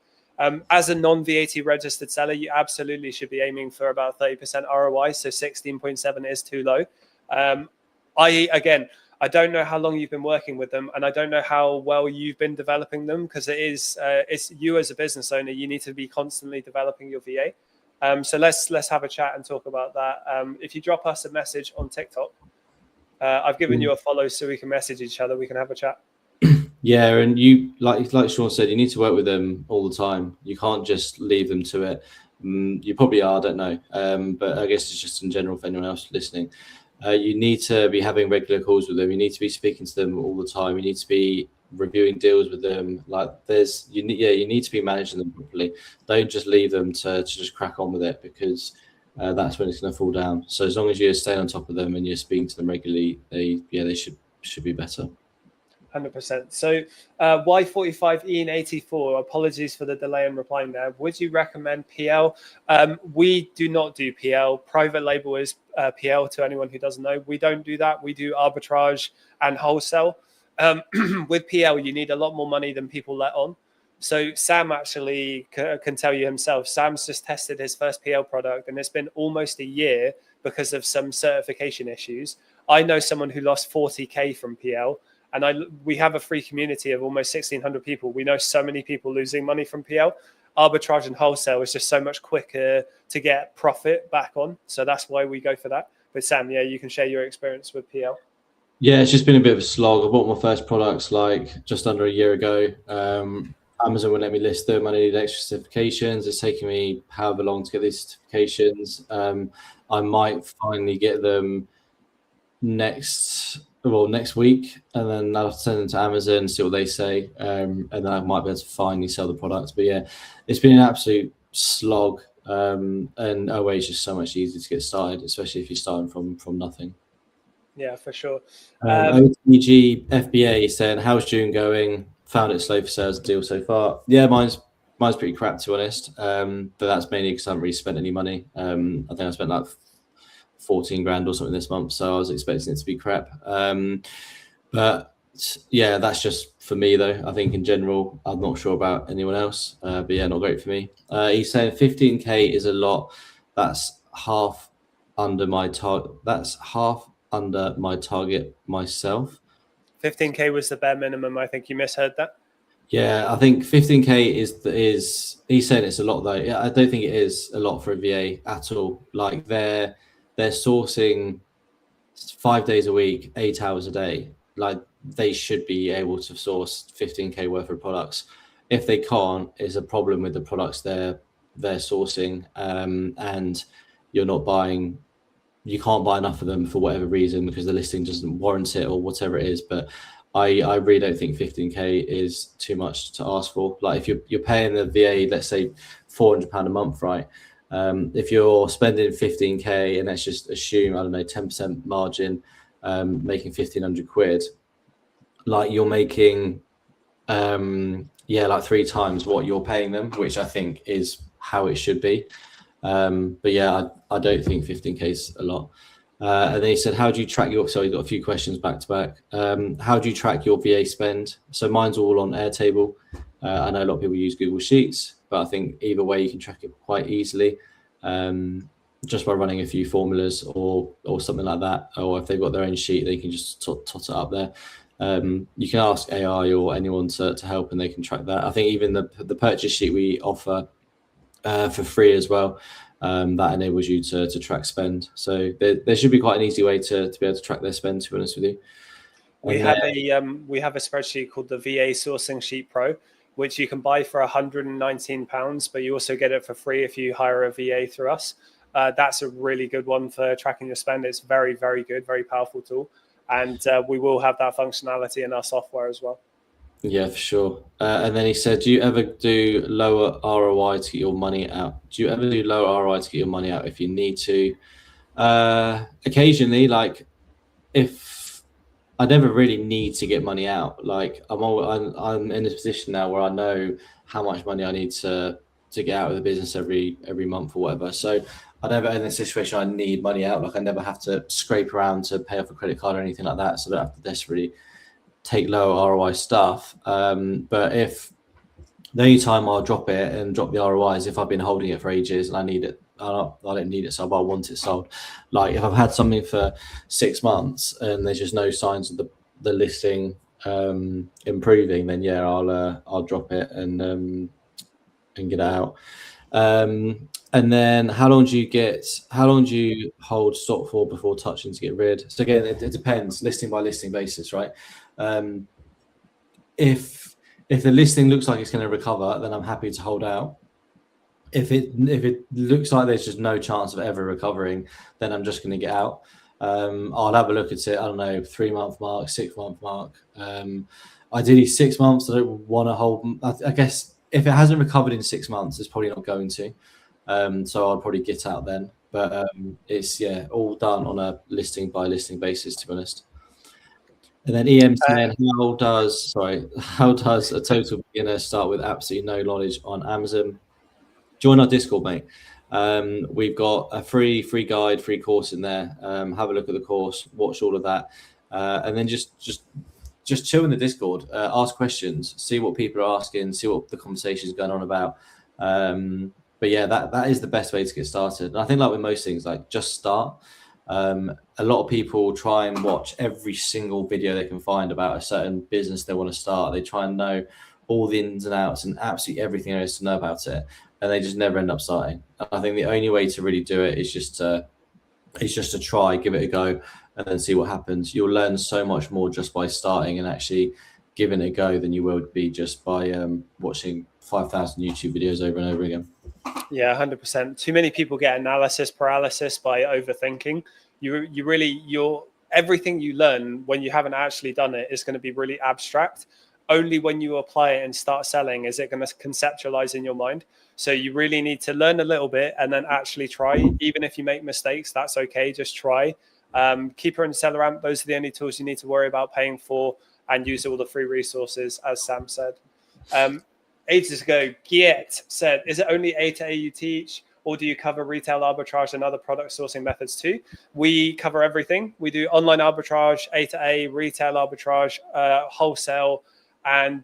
As a non-VAT registered seller, you absolutely should be aiming for about 30% ROI. So 16.7 is too low. I don't know how long you've been working with them, and I don't know how well you've been developing them, because it's you as a business owner. You need to be constantly developing your VA. So let's have a chat and talk about that. If you drop us a message on TikTok, I've given you a follow so we can message each other. We can have a chat.
Yeah, and you like Sean said, you need to work with them all the time. You can't just leave them to it. You probably are, I don't know, but I guess it's just in general for anyone else listening. You need to be having regular calls with them. You need to be speaking to them all the time. You need to be reviewing deals with them. You need to be managing them properly. Don't just leave them to just crack on with it, because that's when it's going to fall down. So as long as you're staying on top of them and you're speaking to them regularly, they should be better.
100%. So Y45 and 84, apologies for the delay in replying there. Would you recommend PL? We do not do PL. Private label is PL, to anyone who doesn't know. We don't do that. We do arbitrage and wholesale. With PL, you need a lot more money than people let on. So Sam actually can tell you himself. Sam's just tested his first PL product, and it's been almost a year because of some certification issues. I know someone who lost 40K from PL. And we have a free community of almost 1,600 people. We know so many people losing money from PL. Arbitrage and wholesale is just so much quicker to get profit back on. So that's why we go for that. But Sam, yeah, you can share your experience with PL.
Yeah, it's just been a bit of a slog. I bought my first products just under a year ago. Amazon wouldn't let me list them. I needed extra certifications. It's taken me however long to get these certifications. I might finally get them next week, and then I'll send them to Amazon, see what they say, and then I might be able to finally sell the products. But yeah, it's been an absolute slog, and OA is just so much easier to get started, especially if you're starting from nothing.
Yeah, for sure.
OTG FBA saying, how's June going? Found it slow for sales deal so far. Yeah, mine's pretty crap, to be honest, but that's mainly because I haven't really spent any money. I think I spent like 14 grand or something this month, so I was expecting it to be crap. But yeah, that's just for me though. I think in general, I'm not sure about anyone else, but yeah, not great for me. He's saying 15K is a lot. That's half under my target. That's half under my target myself.
15K was the bare minimum. I think you misheard that.
Yeah, I think 15K is he's saying it's a lot though. Yeah, I don't think it is a lot for a VA at all. Like they're sourcing 5 days a week, 8 hours a day. Like they should be able to source 15K worth of products. If they can't, it's a problem with the products they're sourcing, and you're not buying. You can't buy enough of them for whatever reason because the listing doesn't warrant it or whatever it is. But I really don't think 15K is too much to ask for. Like if you're paying the VA, let's say £400 a month, right? If you're spending 15K and let's just assume, I don't know, 10% margin, making 1,500 quid, like you're making, like 3 times what you're paying them, which I think is how it should be. But yeah, I don't think 15K is a lot. And then he said, how do you track your, so he got a few questions back to back. How do you track your VA spend? So mine's all on Airtable. I know a lot of people use Google Sheets, but I think either way you can track it quite easily, just by running a few formulas or something like that. Or if they've got their own sheet, they can just tot it up there. You can ask AI or anyone to help and they can track that. I think even the purchase sheet we offer for free as well, that enables you to track spend. So there should be quite an easy way to be able to track their spend, to be honest with you.
We have a spreadsheet called the VA Sourcing Sheet Pro, which you can buy for £119, but you also get it for free if you hire a VA through us. That's a really good one for tracking your spend. It's very, very good, very powerful tool. And we will have that functionality in our software as well.
Yeah, for sure. And then he said, do you ever do lower ROI to get your money out? Do you ever do lower ROI to get your money out if you need to? Occasionally, like if I never really need to get money out, like I'm in a position now where I know how much money I need to get out of the business every month or whatever. So I never in a situation I need money out. Like I never have to scrape around to pay off a credit card or anything like that. So I don't have to desperately take lower ROI stuff. But if the only time I'll drop it and drop the ROI is if I've been holding it for ages and I need it. I don't need it, so I want it sold. Like if I've had something for 6 months and there's just no signs of the listing improving, then yeah, I'll drop it and get it out. And then how long do you hold stock for before touching to get rid? So again, it depends, listing by listing basis, right? If the listing looks like it's going to recover, then I'm happy to hold out. If it looks like there's just no chance of ever recovering, then I'm just going to get out. I'll have a look at it. I don't know, 3-month mark, 6-month mark. Ideally 6 months. I don't want to hold. I guess if it hasn't recovered in 6 months, it's probably not going to. So I'll probably get out then. But it's all done on a listing by listing basis, to be honest. And then EM saying, how does a total beginner start with absolutely no knowledge on Amazon? Join our Discord, mate. We've got a free guide, free course in there. Have a look at the course, watch all of that, and then just chill in the Discord, ask questions, see what people are asking, see what the conversation is going on about. But yeah, that is the best way to get started. And I think like with most things, like just start. A lot of people try and watch every single video they can find about a certain business they want to start. They try and know all the ins and outs and absolutely everything there is to know about it, and they just never end up starting. And I think the only way to really do it is just to try, give it a go, and then see what happens. You'll learn so much more just by starting and actually giving it a go than you will be just by watching 5,000 YouTube videos over and over again.
Yeah, 100%. Too many people get analysis paralysis by overthinking. You're everything you learn when you haven't actually done it is going to be really abstract. Only when you apply it and start selling is it going to conceptualize in your mind. So you really need to learn a little bit and then actually try. Even if you make mistakes, that's okay. Just try. Keeper and Seller Amp, those are the only tools you need to worry about paying for, and use all the free resources, as Sam said. Ages ago, Giet said, is it only A to A you teach, or do you cover retail arbitrage and other product sourcing methods too? We cover everything. We do online arbitrage, A to A, retail arbitrage, wholesale, and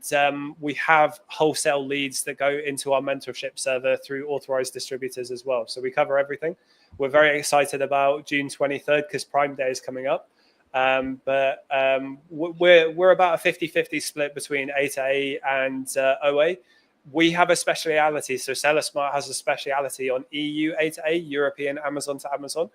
we have wholesale leads that go into our mentorship server through authorized distributors as well. So we cover everything. We're very excited about June 23rd because Prime Day is coming up. We're about a 50-50 split between A2A and OA. We have a speciality. So SellerSmart has a speciality on EU A2A, European Amazon to Amazon.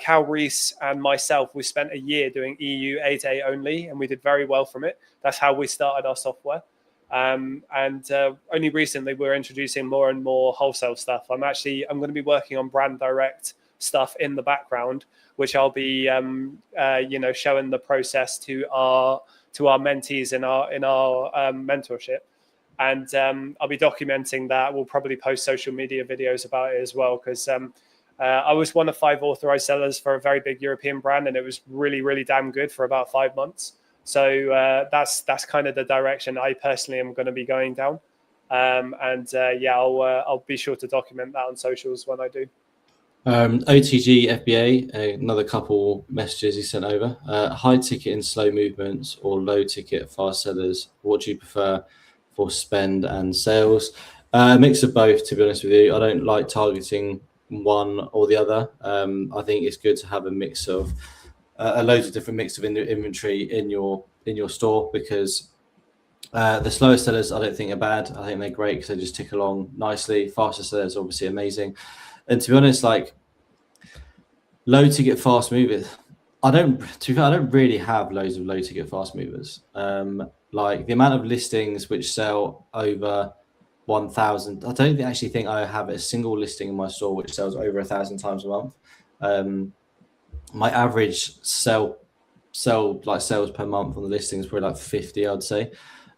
Cal Reese and myself, we spent a year doing EU A2A only, and we did very well from it. That's how we started our software. Only recently we're introducing more and more wholesale stuff. I'm going to be working on brand direct stuff in the background, which I'll be showing the process to our mentees in our mentorship. And I'll be documenting that. We'll probably post social media videos about it as well, because I was one of 5 authorized sellers for a very big European brand, and it was really, really damn good for about 5 months. So that's kind of the direction I personally am going to be going down. I'll be sure to document that on socials when I do.
OTG FBA, another couple messages he sent over. High ticket and slow movements or low ticket fast sellers. What do you prefer for spend and sales? Mix of both, to be honest with you. I don't like targeting one or the other. I think it's good to have a mix of loads of different mix of inventory in your store, because the slower sellers I don't think are bad. I think they're great because they just tick along nicely. Faster sellers obviously amazing. And to be honest, like low ticket fast movers, I don't really have loads of low ticket fast movers. Like the amount of listings which sell over 1,000, I don't actually think I have a single listing in my store which sells over 1,000 times a month. My average sales per month on the listings probably like 50, I'd say.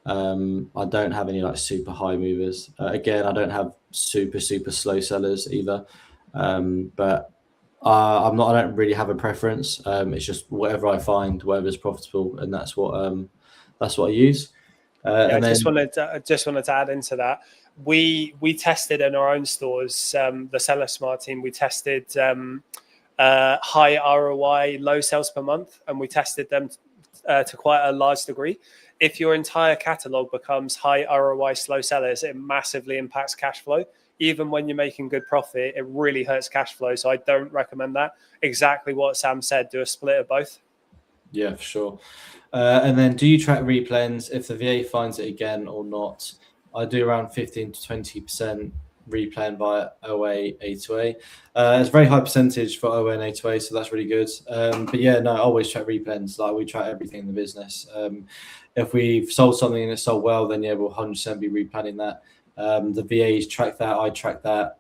I don't have any like super high movers. Again, I don't have super slow sellers either. But I don't really have a preference. It's just whatever I find, whatever's profitable, and that's what I use.
I just wanted to add into that. We tested in our own stores, the SellerSmart team. We tested high ROI, low sales per month, and we tested them to quite a large degree. If your entire catalog becomes high ROI, slow sellers, it massively impacts cash flow. Even when you're making good profit, it really hurts cash flow. So I don't recommend that. Exactly what Sam said, do a split of both.
Yeah, for sure. And then do you track replens if the VA finds it again or not? I do around 15 to 20% replan via OA, A2A. It's a very high percentage for OA and A2A, so that's really good. But yeah, no, I always track replens. Like we track everything in the business. If we've sold something and it's sold well, then yeah, we'll 100% be replanning that. The VAs track that, I track that.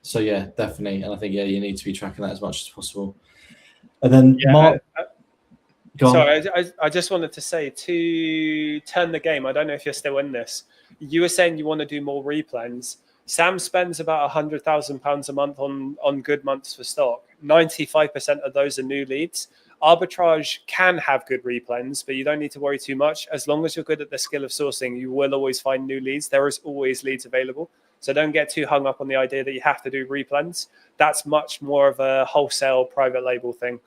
So yeah, definitely. And I think, yeah, you need to be tracking that as much as possible. And then Mark.
Sorry, I just wanted to say, to turn the game, I don't know if you're still in this. You were saying you want to do more replans. Sam spends about £100,000 a month on good months for stock. 95% of those are new leads. Arbitrage can have good replens, but you don't need to worry too much. As long as you're good at the skill of sourcing, you will always find new leads. There is always leads available. So don't get too hung up on the idea that you have to do replens. That's much more of a wholesale private label thing.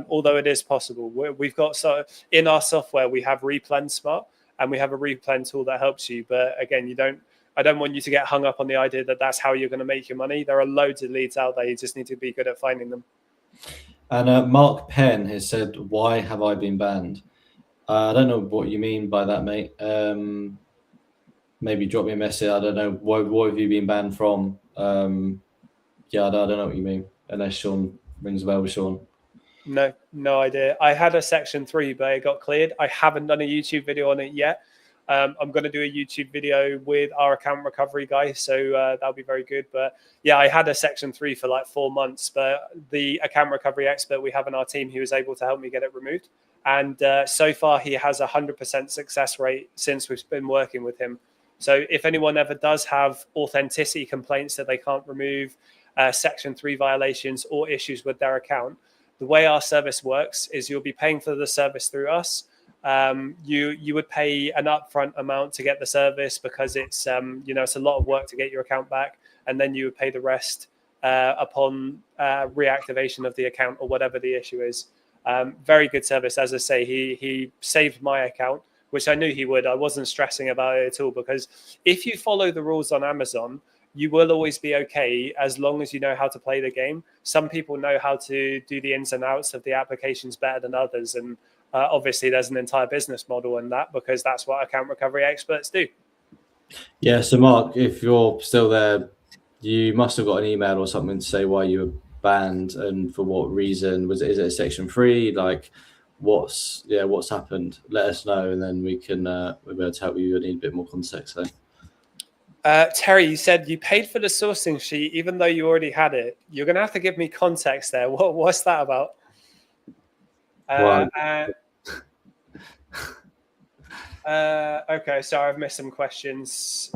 Although it is possible. We've got, so in our software, we have Replen Smart, and we have a replen tool that helps you. But again, I don't want you to get hung up on the idea that that's how you're going to make your money. There are loads of leads out there. You just need to be good at finding them.
And Mark Penn has said, why have I been banned? I don't know what you mean by that, mate. Maybe drop me a message. I don't know. What have you been banned from? Yeah, I don't know what you mean. Unless Sean rings a bell with Sean.
No idea. I had a section 3, but it got cleared. I haven't done a YouTube video on it yet. I'm going to do a YouTube video with our account recovery guy, so that'll be very good. But yeah, I had a section 3 for like 4 months, but the account recovery expert we have in our team, he was able to help me get it removed. And so far, he has 100% success rate since we've been working with him. So if anyone ever does have authenticity complaints that they can't remove, section 3 violations or issues with their account, the way our service works is you'll be paying for the service through us. You would pay an upfront amount to get the service because it's it's a lot of work to get your account back, and then you would pay the rest upon reactivation of the account or whatever the issue is. Very good service, as I say. He saved my account, which I knew he would. I wasn't stressing about it at all, because if you follow the rules on Amazon, you will always be okay as long as you know how to play the game. Some people know how to do the ins and outs of the applications better than others. And obviously there's an entire business model in that, because that's what account recovery experts do.
Yeah, so Mark, if you're still there, you must have got an email or something to say why you were banned and for what reason. Is it a Section 3? Like, what's happened? Let us know, and then we'll be able to help you. I need a bit more context there.
Terry, you said you paid for the sourcing sheet even though you already had it. You're going to have to give me context there. What's that about? Okay, sorry, I've missed some questions.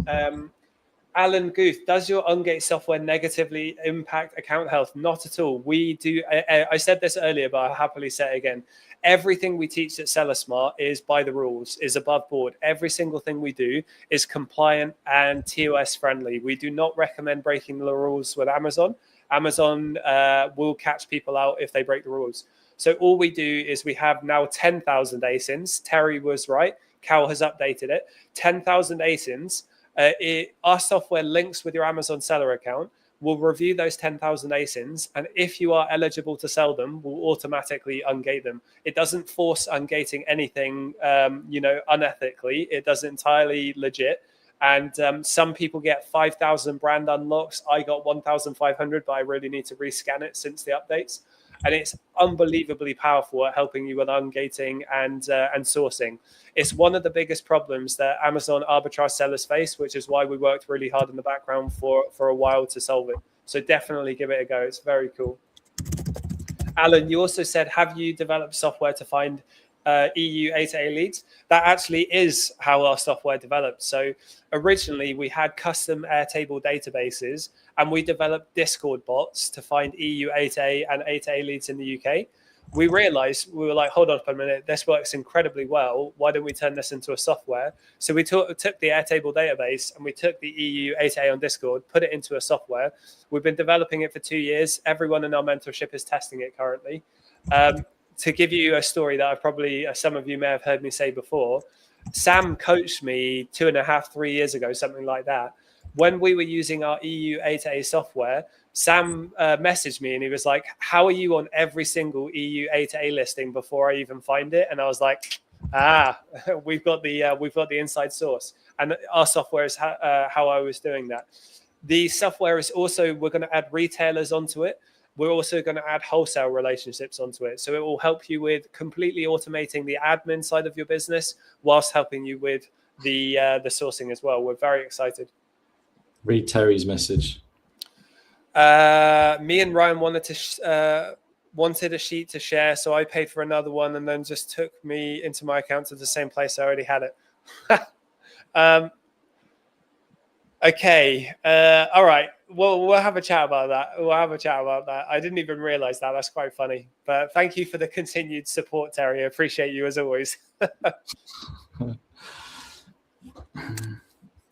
Alan Guth, does your Ungate software negatively impact account health? Not at all. We do. I said this earlier, but I'll happily say it again. Everything we teach at SellerSmart is by the rules, is above board. Every single thing we do is compliant and TOS friendly. We do not recommend breaking the rules with Amazon. Amazon will catch people out if they break the rules. So all we do is we have now 10,000 ASINs. Terry was right. Cal has updated it. 10,000 ASINs. Our software links with your Amazon seller account. We'll review those 10,000 ASINs, and if you are eligible to sell them, we'll automatically ungate them. It doesn't force ungating anything, unethically. It does entirely legit. And some people get 5,000 brand unlocks. I got 1,500, but I really need to rescan it since the updates. And it's unbelievably powerful at helping you with ungating and sourcing. It's one of the biggest problems that Amazon arbitrage sellers face, which is why we worked really hard in the background for a while to solve it. So definitely give it a go. It's very cool. Alan, you also said, have you developed software to find EU A2A leads? That actually is how our software developed. So originally we had custom Airtable databases, and we developed Discord bots to find EU A2A and A2A leads in the UK. We realized, we were like, hold on a minute, this works incredibly well. Why don't we turn this into a software? So we took the Airtable database and we took the EU A2A on Discord, put it into a software. We've been developing it for 2 years. Everyone in our mentorship is testing it currently. To give you a story that I probably, some of you may have heard me say before, Sam coached me 2.5, 3 years ago, something like that. When we were using our EU A2A software, Sam messaged me and he was like, how are you on every single EU A2A listing before I even find it? And I was like, we've got the inside source. And our software is how I was doing that. The software is also, we're going to add retailers onto it. We're also going to add wholesale relationships onto it. So it will help you with completely automating the admin side of your business whilst helping you with the sourcing as well. We're very excited.
Read Terry's message.
Me and Ryan wanted a sheet to share, so I paid for another one and then just took me into my account to the same place I already had it. Okay. All right. Well, we'll have a chat about that. I didn't even realize that. That's quite funny. But thank you for the continued support, Terry. I appreciate you as always.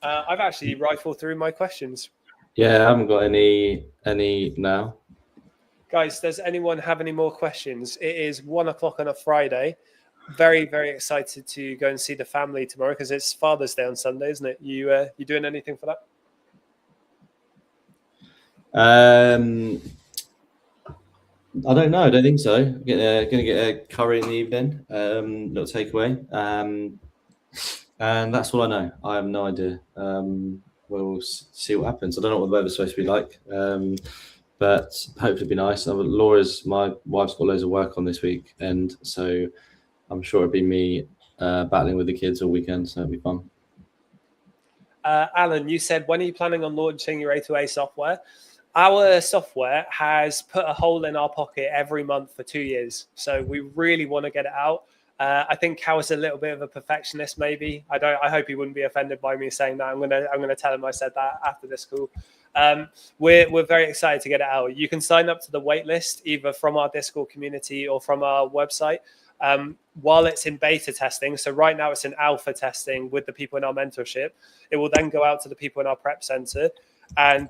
I've actually rifled through my questions.
Yeah, I haven't got any now.
Guys, does anyone have any more questions? It is 1 o'clock on a Friday. Very, very excited to go and see the family tomorrow because it's Father's Day on Sunday, isn't it? You doing anything for that?
I don't know. I don't think so. Gonna get a curry in the evening, little takeaway, and that's all I know. I have no idea. We'll see what happens. I don't know what the weather's supposed to be like, but hopefully it'll be nice. My wife's got loads of work on this week, and so I'm sure it'll be me battling with the kids all weekend, so it'll be fun.
Alan, you said, when are you planning on launching your A2A software? Our software has put a hole in our pocket every month for 2 years. So we really want to get it out. I think Cal is a little bit of a perfectionist, maybe. I hope he wouldn't be offended by me saying that. I'm gonna tell him I said that after this call. We're very excited to get it out. You can sign up to the wait list either from our Discord community or from our website. While it's in beta testing, so right now it's in alpha testing with the people in our mentorship. It will then go out to the people in our prep center, and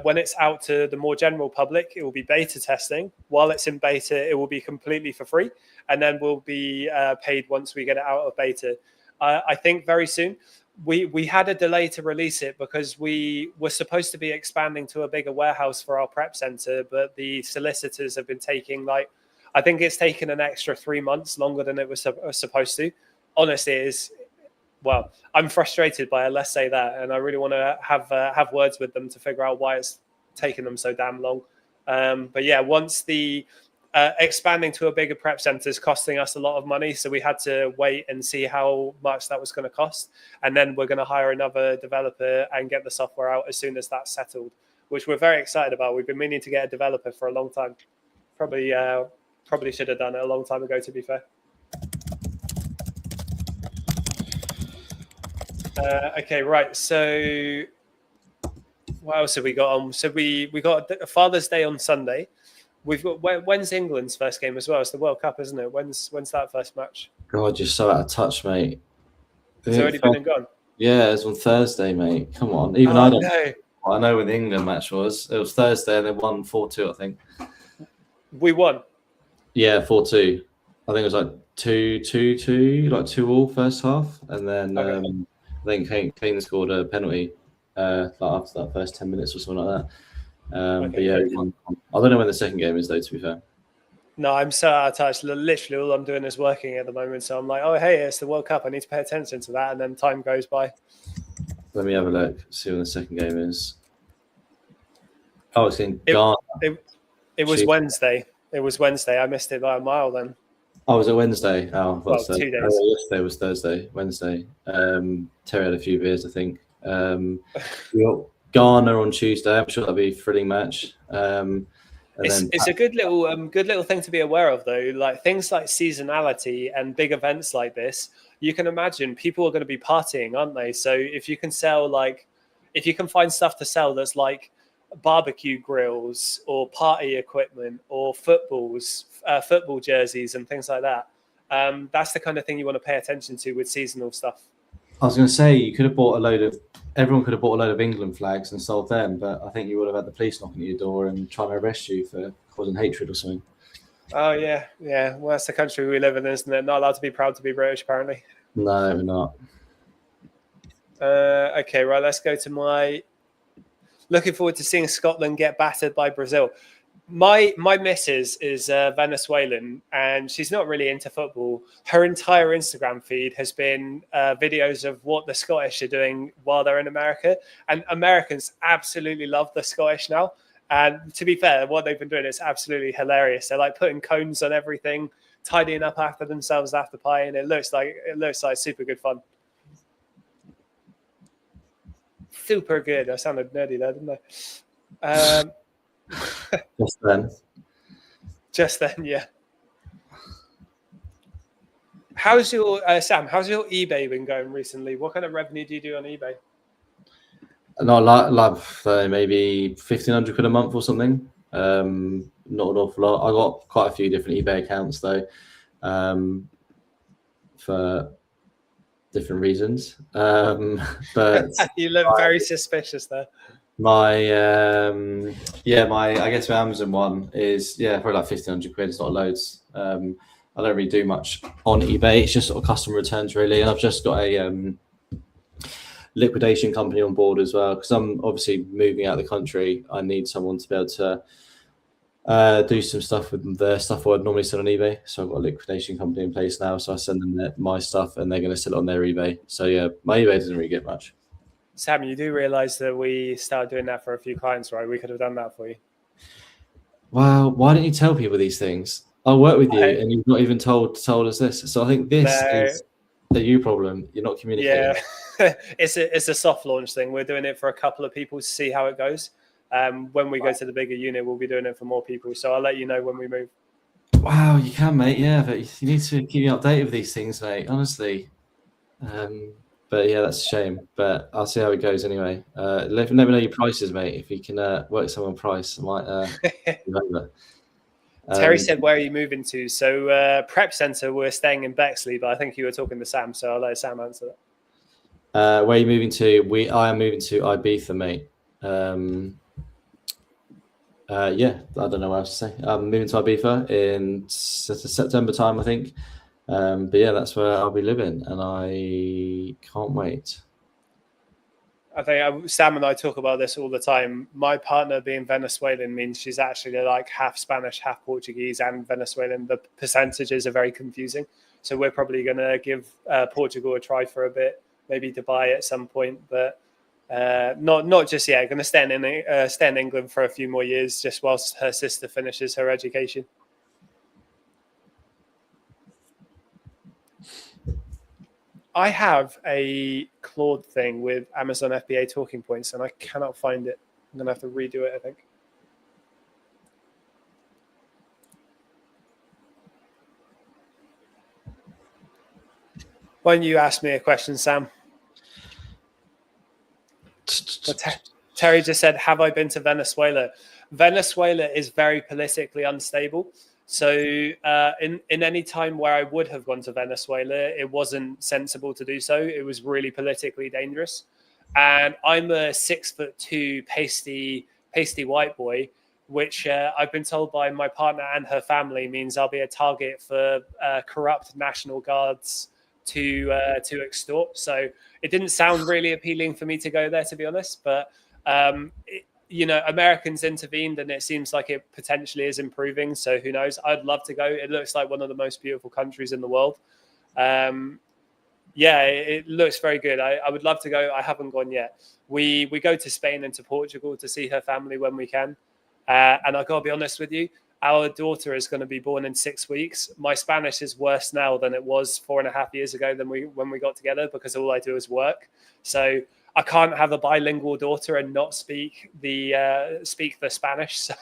when it's out to the more general public, it will be beta testing. While it's in beta, it will be completely for free, and then we'll be paid once we get it out of beta. I think very soon. we had a delay to release it because we were supposed to be expanding to a bigger warehouse for our prep center, but the solicitors have been taking I think it's taken an extra 3 months longer than it was supposed to. Honestly, it is. Well, I'm frustrated by it. Let's say that, and I really want to have words with them to figure out why it's taken them so damn long. But yeah, once the expanding to a bigger prep center is costing us a lot of money, so we had to wait and see how much that was going to cost, and then we're going to hire another developer and get the software out as soon as that's settled, which we're very excited about. We've been meaning to get a developer for a long time. Probably should have done it a long time ago, to be fair. Okay, right. So what else have we got on? So we got Father's Day on Sunday. We've got when's England's first game as well? It's the World Cup, isn't it? When's that first match?
God, you're so out of touch, mate.
It's already been and gone.
Yeah, it's on Thursday, mate. Come on. Even I don't know. I know when the England match was. It was Thursday and they won 4-2, I think. We
won.
Yeah, 4-2. I think it was like 2-2, like 2-2 first half, and then I think Kane scored a penalty like after that first 10 minutes or something like that. But yeah, I don't know when the second game is though, to be fair.
No, I'm so out of touch. Literally all I'm doing is working at the moment. So I'm like, oh, hey, it's the World Cup. I need to pay attention to that. And then time goes by.
Let me have a look, see when the second game is. Oh, it's in Ghana.
It was Wednesday. It was Wednesday. I missed it by a mile then.
Oh, was it Wednesday? Oh,
well, 2 days.
Yesterday was Thursday. Wednesday. Terry had a few beers, I think. We got Ghana on Tuesday. I'm sure that'll be a thrilling match.
It's a good little thing to be aware of, though. Like things like seasonality and big events like this, you can imagine people are going to be partying, aren't they? So if you can if you can find stuff to sell that's like barbecue grills or party equipment or football jerseys and things like that, that's the kind of thing you want to pay attention to with seasonal stuff.
I was going to say you could have bought everyone could have bought a load of England flags and sold them, but I think you would have had the police knocking at your door and trying to arrest you for causing hatred or something.
Oh yeah. Well, that's the country we live in, isn't it? Not allowed to be proud to be British, apparently.
No, we're not.
Okay, right. Let's go to my. Looking forward to seeing Scotland get battered by Brazil. My missus is Venezuelan, and she's not really into football. Her entire Instagram feed has been videos of what the Scottish are doing while they're in America. And Americans absolutely love the Scottish now. And to be fair, what they've been doing is absolutely hilarious. They're like putting cones on everything, tidying up after themselves after pie, and it looks like super good fun. Super good. I sounded nerdy there, didn't I? Just then, yeah. How's your Sam? How's your eBay been going recently? What kind of revenue do you do on eBay?
No, like maybe 1,500 quid a month or something. Not an awful lot. I got quite a few different eBay accounts though, for different reasons. But
you look very suspicious there.
My I guess my Amazon one is probably like 1,500 quid. It's not loads. I don't really do much on eBay. It's just sort of customer returns really, and I've just got a liquidation company on board as well because I'm obviously moving out of the country. I need someone to be able to do some stuff with the stuff I'd normally sell on eBay. So I've got a liquidation company in place now. So I send them my stuff, and they're going to sell it on their eBay. So yeah, my eBay doesn't really get much.
Sam, you do realise that we started doing that for a few clients, right? We could have done that for you.
Well, why don't you tell people these things? I'll work with you, and you've not even told us this. So I think this is the you problem. You're not communicating.
Yeah, it's a soft launch thing. We're doing it for a couple of people to see how it goes. When we go to the bigger unit, we'll be doing it for more people. So I'll let you know when we move.
Wow, you can, mate. Yeah, but you need to keep me updated with these things, mate. Honestly. But yeah, that's a shame. But I'll see how it goes anyway. Let me know your prices, mate. If you can work someone price, I might remember.
Terry said, where are you moving to? So Prep Centre, we're staying in Bexley, but I think you were talking to Sam, so I'll let Sam answer
that. Where are you moving to? I am moving to Ibiza, mate. Yeah, I don't know what else to say. I'm moving to Ibiza in September time, I think. But yeah, that's where I'll be living, and I can't wait.
I think Sam and I talk about this all the time. My partner being Venezuelan means she's actually like half Spanish, half Portuguese and Venezuelan. The percentages are very confusing. So we're probably going to give Portugal a try for a bit, maybe Dubai at some point, but not just yet. Going to stay in England for a few more years, just whilst her sister finishes her education. I have a Claude thing with Amazon FBA talking points, and I cannot find it. I'm going to have to redo it, I think. Why don't you ask me a question, Sam? Terry just said, have I been to Venezuela? Venezuela is very politically unstable. So in any time where I would have gone to Venezuela, it wasn't sensible to do so. It was really politically dangerous. And I'm a 6'2" pasty white boy, which I've been told by my partner and her family means I'll be a target for corrupt National Guards to extort. So it didn't sound really appealing for me to go there, to be honest. But Americans intervened, and it seems like it potentially is improving. So who knows? I'd love to go. It looks like one of the most beautiful countries in the world. It looks very good. I would love to go. I haven't gone yet. We go to Spain and to Portugal to see her family when we can. And I gotta be honest with you, our daughter is going to be born in 6 weeks. My Spanish is worse now than it was 4.5 years ago when we got together, because all I do is work. So I can't have a bilingual daughter and not speak the Spanish. So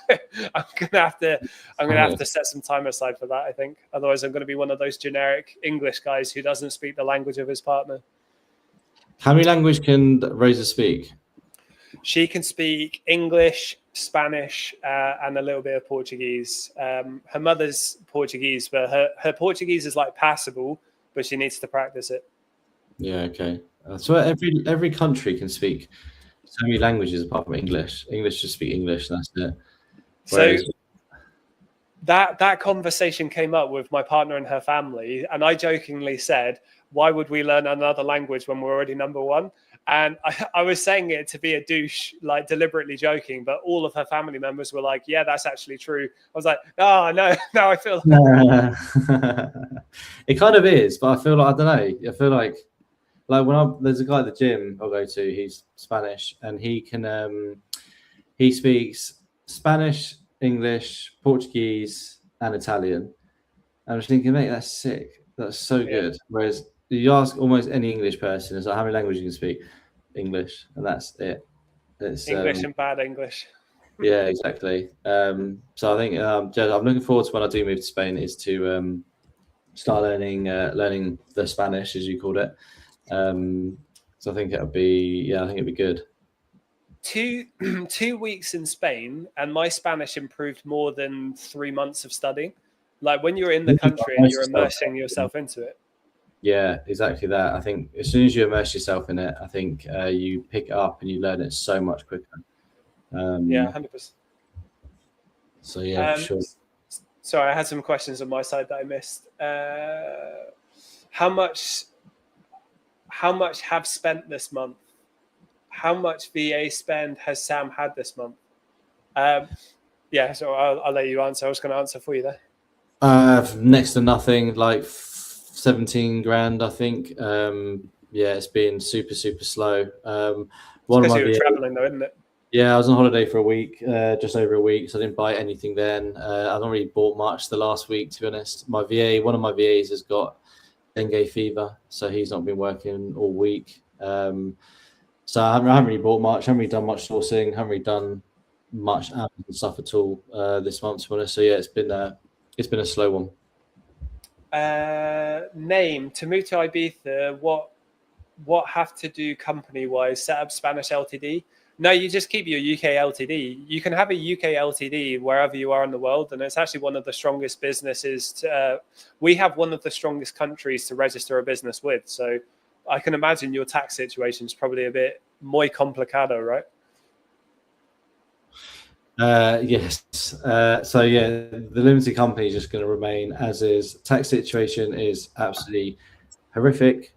I'm gonna have to set some time aside for that, I think. Otherwise, I'm going to be one of those generic English guys who doesn't speak the language of his partner.
How many languages can Rosa speak?
She can speak English, Spanish, and a little bit of Portuguese. Her mother's Portuguese, but her Portuguese is like passable, but she needs to practice it.
Yeah, okay. So every country can speak so many languages apart from English. English just speak English, and that's it.
Whereas, so that conversation came up with my partner and her family, and I jokingly said, why would we learn another language when we're already number one? And I was saying it to be a douche, like deliberately joking, but all of her family members were like, yeah, that's actually true. I was like, oh, no, I feel like...
It kind of is, but I feel like, I don't know, I feel like there's a guy at the gym I'll go to, he's Spanish, and he speaks Spanish, English, Portuguese, and Italian. I was thinking, mate, that's sick. That's so good. Whereas you ask almost any English person, it's like, how many languages you can speak? English, and that's it. It's
English and bad English.
Yeah, exactly. So I think I'm looking forward to when I do move to Spain is to start learning the Spanish, as you called it. So I think it'd be good.
2 weeks in Spain, and my Spanish improved more than 3 months of studying. Like when you're in the country and you're immersing yourself into it.
Yeah, exactly that. I think as soon as you immerse yourself in it, I think you pick it up and you learn it so much quicker.
100%.
So yeah, sure.
Sorry, I had some questions on my side that I missed. How much have spent this month? How much VA spend has Sam had this month? So I'll let you answer. I was going to answer for you there.
Next to nothing, like 17 grand, I think. It's been super, super slow.
One of my VA, traveling though, isn't it?
Yeah, I was on holiday for a week, just over a week, so I didn't buy anything then. I haven't really bought much the last week, to be honest. One of my VAs has got dengue fever, so he's not been working all week. So I haven't really bought much, haven't really done much sourcing, haven't really done much Amazon stuff at all this month, to be honest. So yeah, it's been a slow one.
Name to move to Ibiza. What have to do company wise? Set up Spanish LTD? No, you just keep your UK LTD. You can have a UK LTD wherever you are in the world, and it's actually one of the strongest businesses. We have one of the strongest countries to register a business with. So I can imagine your tax situation is probably a bit muy complicado, right?
Yes. So yeah, the limited company is just going to remain as is. Tax situation is absolutely horrific.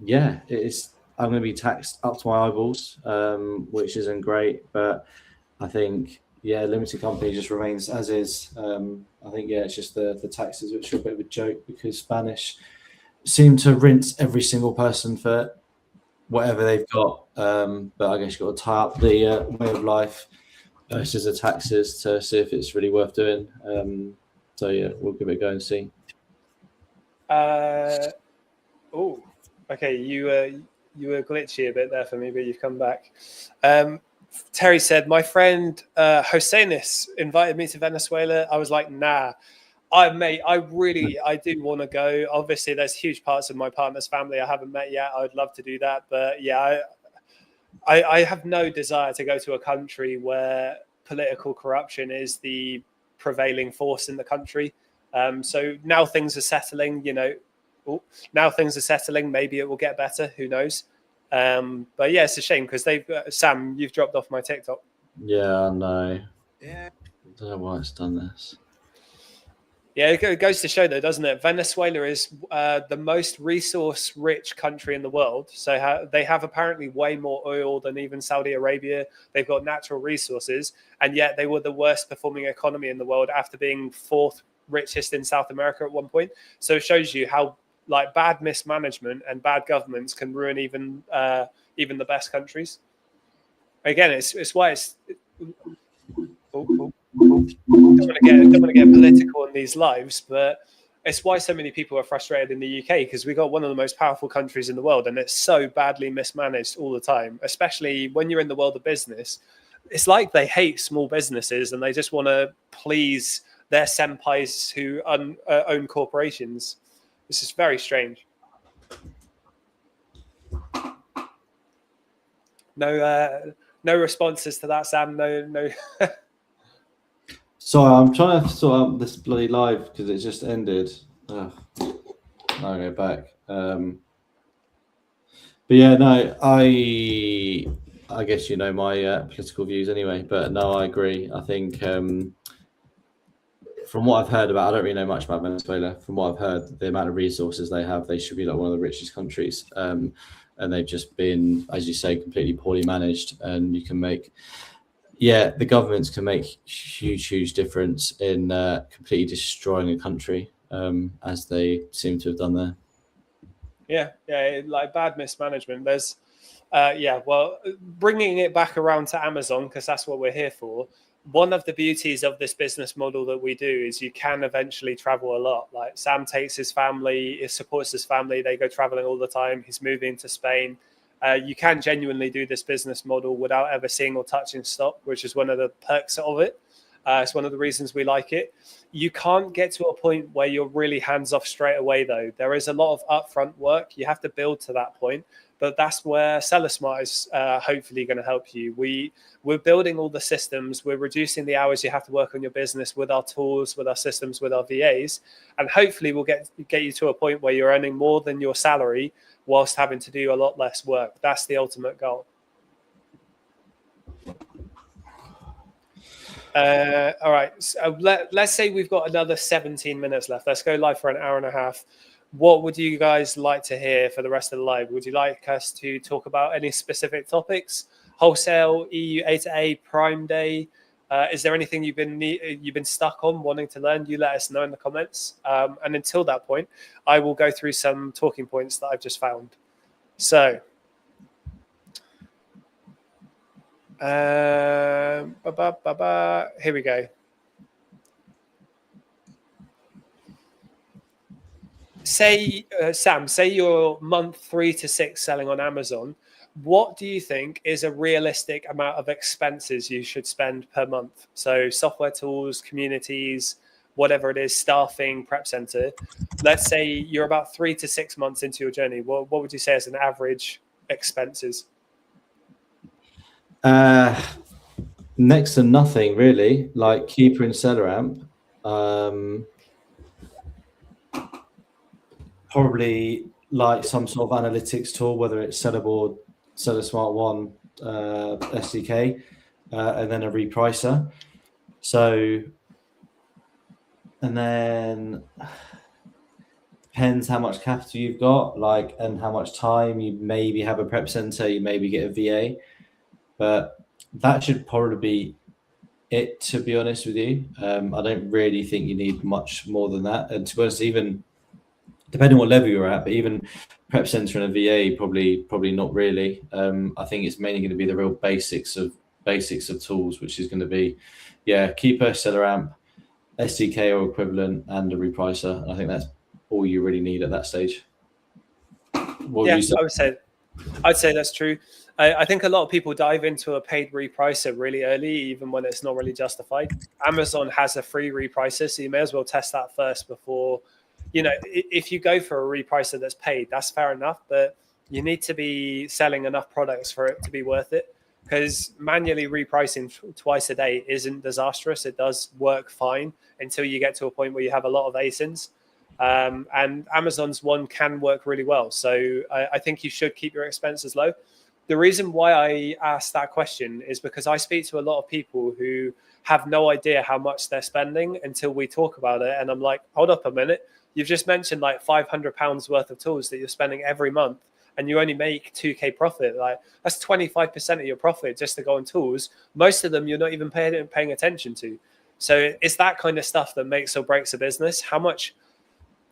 yeah, I'm going to be taxed up to my eyeballs, which isn't great. But I think, yeah, limited company just remains as is. I think, yeah, it's just the taxes, which are a bit of a joke because Spanish seem to rinse every single person for whatever they've got. But I guess you've got to tie up the way of life versus the taxes to see if it's really worth doing. So, yeah, we'll give it a go and see.
Oh, okay. You were glitchy a bit there for me, but you've come back. Terry said, my friend Josenis invited me to Venezuela. I was like, nah. I do want to go. Obviously, there's huge parts of my partner's family I haven't met yet. I would love to do that. But yeah, I have no desire to go to a country where political corruption is the prevailing force in the country. So now things are settling, Maybe it will get better. Who knows? But yeah, it's a shame because Sam, you've dropped off my TikTok.
Yeah, I know. Yeah. I don't know why it's done this.
Yeah, it goes to show, though, doesn't it? Venezuela is the most resource-rich country in the world. So they have apparently way more oil than even Saudi Arabia. They've got natural resources, and yet they were the worst-performing economy in the world after being fourth richest in South America at one point. So it shows you how bad mismanagement and bad governments can ruin even the best countries. Again, it's why it's. Don't want to get political in these lives, but it's why so many people are frustrated in the UK, because we got one of the most powerful countries in the world, and it's so badly mismanaged all the time, especially when you're in the world of business. It's like they hate small businesses and they just want to please their senpais who own corporations. This is very strange. No responses to that, Sam. No.
Sorry, I'm trying to sort out this bloody live because it just ended. I'll go back. But yeah, no, I guess you know my political views anyway. But no, I agree. I think from what I've heard about, I don't really know much about Venezuela. From what I've heard, the amount of resources they have, they should be like one of the richest countries. And they've just been, as you say, completely poorly managed. And you can make. Yeah, the governments can make huge difference in completely destroying a country, as they seem to have done there.
Yeah, like bad mismanagement. There's, bringing it back around to Amazon, because that's what we're here for. One of the beauties of this business model that we do is you can eventually travel a lot. Like Sam takes his family, supports his family. They go traveling all the time. He's moving to Spain. You can genuinely do this business model without ever seeing or touching stock, which is one of the perks of it. It's one of the reasons we like it. You can't get to a point where you're really hands off straight away, though. There is a lot of upfront work. You have to build to that point. But that's where SellerSmart is hopefully going to help you. We're building all the systems. We're reducing the hours you have to work on your business with our tools, with our systems, with our VAs. And hopefully we'll get you to a point where you're earning more than your salary whilst having to do a lot less work. That's the ultimate goal. All right. So let's say we've got another 17 minutes left. Let's go live for an hour and a half. What would you guys like to hear for the rest of the live? Would you like us to talk about any specific topics? Wholesale, EU A to A, Prime Day? Is there anything you've been stuck on wanting to learn? You let us know in the comments. And until that point, I will go through some talking points that I've just found. So, here we go. Say, Sam, say you're month 3 to 6 selling on Amazon. What do you think is a realistic amount of expenses you should spend per month? So software tools, communities, whatever it is, staffing, prep center. Let's say you're about 3 to 6 months into your journey. What would you say is an average expenses?
Next to nothing, really. Like Keeper and SellerAmp. Probably like some sort of analytics tool, whether it's Sellerboard, SellerSmart One, SDK, and then a repricer. So, and then depends how much capital you've got, like, and how much time. You maybe have a prep center, you maybe get a VA, but that should probably be it, to be honest with you. I don't really think you need much more than that. And to be honest, even depending on what level you're at, but even prep center and a VA, probably not really. I think it's mainly going to be the real basics of tools, which is going to be, keeper, seller amp, SDK or equivalent, and a repricer. I think that's all you really need at that stage. What would you say?
I'd say that's true. I think a lot of people dive into a paid repricer really early, even when it's not really justified. Amazon has a free repricer, so you may as well test that first before, if you go for a repricer that's paid, that's fair enough, but you need to be selling enough products for it to be worth it, because manually repricing twice a day isn't disastrous. It does work fine until you get to a point where you have a lot of ASINs. And Amazon's one can work really well. So I think you should keep your expenses low. The reason why I asked that question is because I speak to a lot of people who have no idea how much they're spending until we talk about it. And I'm like, hold up a minute. You've just mentioned like £500 worth of tools that you're spending every month, and you only make 2K profit. Like, that's 25% of your profit just to go on tools. Most of them you're not even paying attention to. So it's that kind of stuff that makes or breaks a business. How much,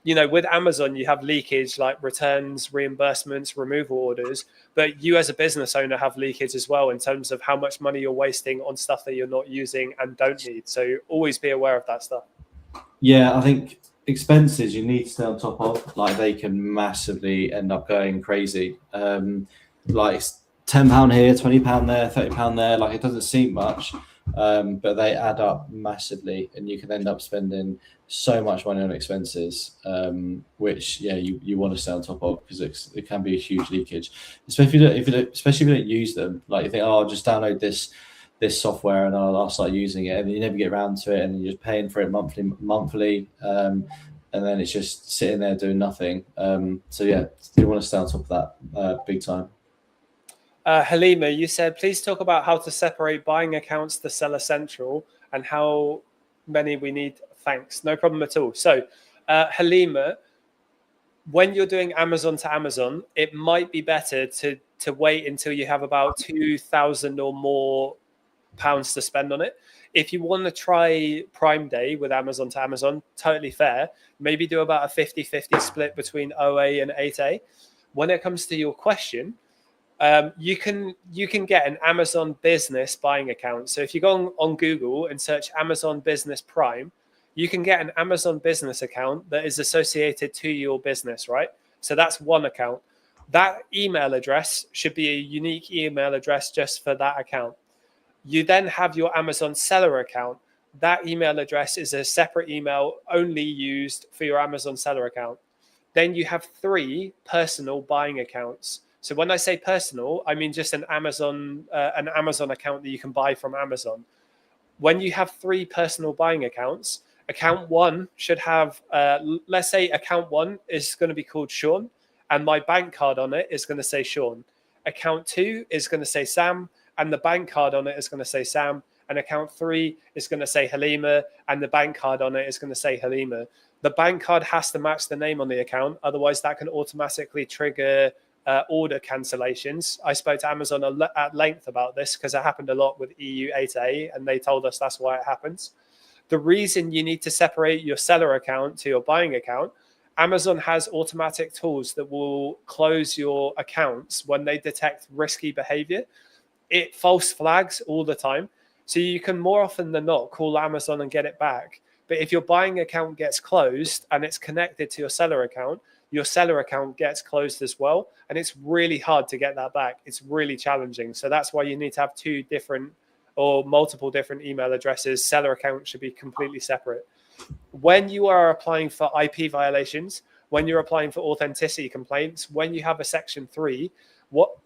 with Amazon, you have leakage like returns, reimbursements, removal orders, but you as a business owner have leakage as well in terms of how much money you're wasting on stuff that you're not using and don't need. So always be aware of that stuff.
Yeah, I think expenses you need to stay on top of. Like, they can massively end up going crazy. Like £10 here, £20 there, £30 there. Like, it doesn't seem much, but they add up massively, and you can end up spending so much money on expenses, which you want to stay on top of, because it can be a huge leakage, especially if you don't use them. Like, you think, oh, I'll just download this software and I'll start using it, and you never get around to it, and you're just paying for it monthly, and then it's just sitting there doing nothing. So you want to stay on top of that big time.
Halima, you said, please talk about how to separate buying accounts to Seller Central and how many we need. Thanks. No problem at all. So, Halima, when you're doing Amazon to Amazon, it might be better to wait until you have about 2,000 or more pounds to spend on it. If you want to try Prime Day with Amazon to Amazon, totally fair. Maybe do about a 50-50 split between OA and 8A. When it comes to your question, you can get an Amazon Business buying account. So if you go on Google and search Amazon Business Prime, you can get an Amazon Business account that is associated to your business, right? So that's one account. That email address should be a unique email address just for that account. You then have your Amazon seller account. That email address is a separate email only used for your Amazon seller account. Then you have 3 personal buying accounts. So when I say personal, I mean just an Amazon account that you can buy from Amazon. When you have 3 personal buying accounts, account 1 should have, let's say account 1 is going to be called Sean, and my bank card on it is going to say Sean. Account 2 is going to say Sam, and the bank card on it is going to say Sam. And account 3 is going to say Halima, and the bank card on it is going to say Halima. The bank card has to match the name on the account. Otherwise, that can automatically trigger order cancellations. I spoke to Amazon at length about this because it happened a lot with EU 8A, and they told us that's why it happens. The reason you need to separate your seller account to your buying account, Amazon has automatic tools that will close your accounts when they detect risky behavior. It false flags all the time. So you can more often than not call Amazon and get it back. But if your buying account gets closed and it's connected to your seller account gets closed as well. And it's really hard to get that back. It's really challenging. So that's why you need to have 2 different or multiple different email addresses. Seller account should be completely separate. When you are applying for IP violations, when you're applying for authenticity complaints, when you have a section 3,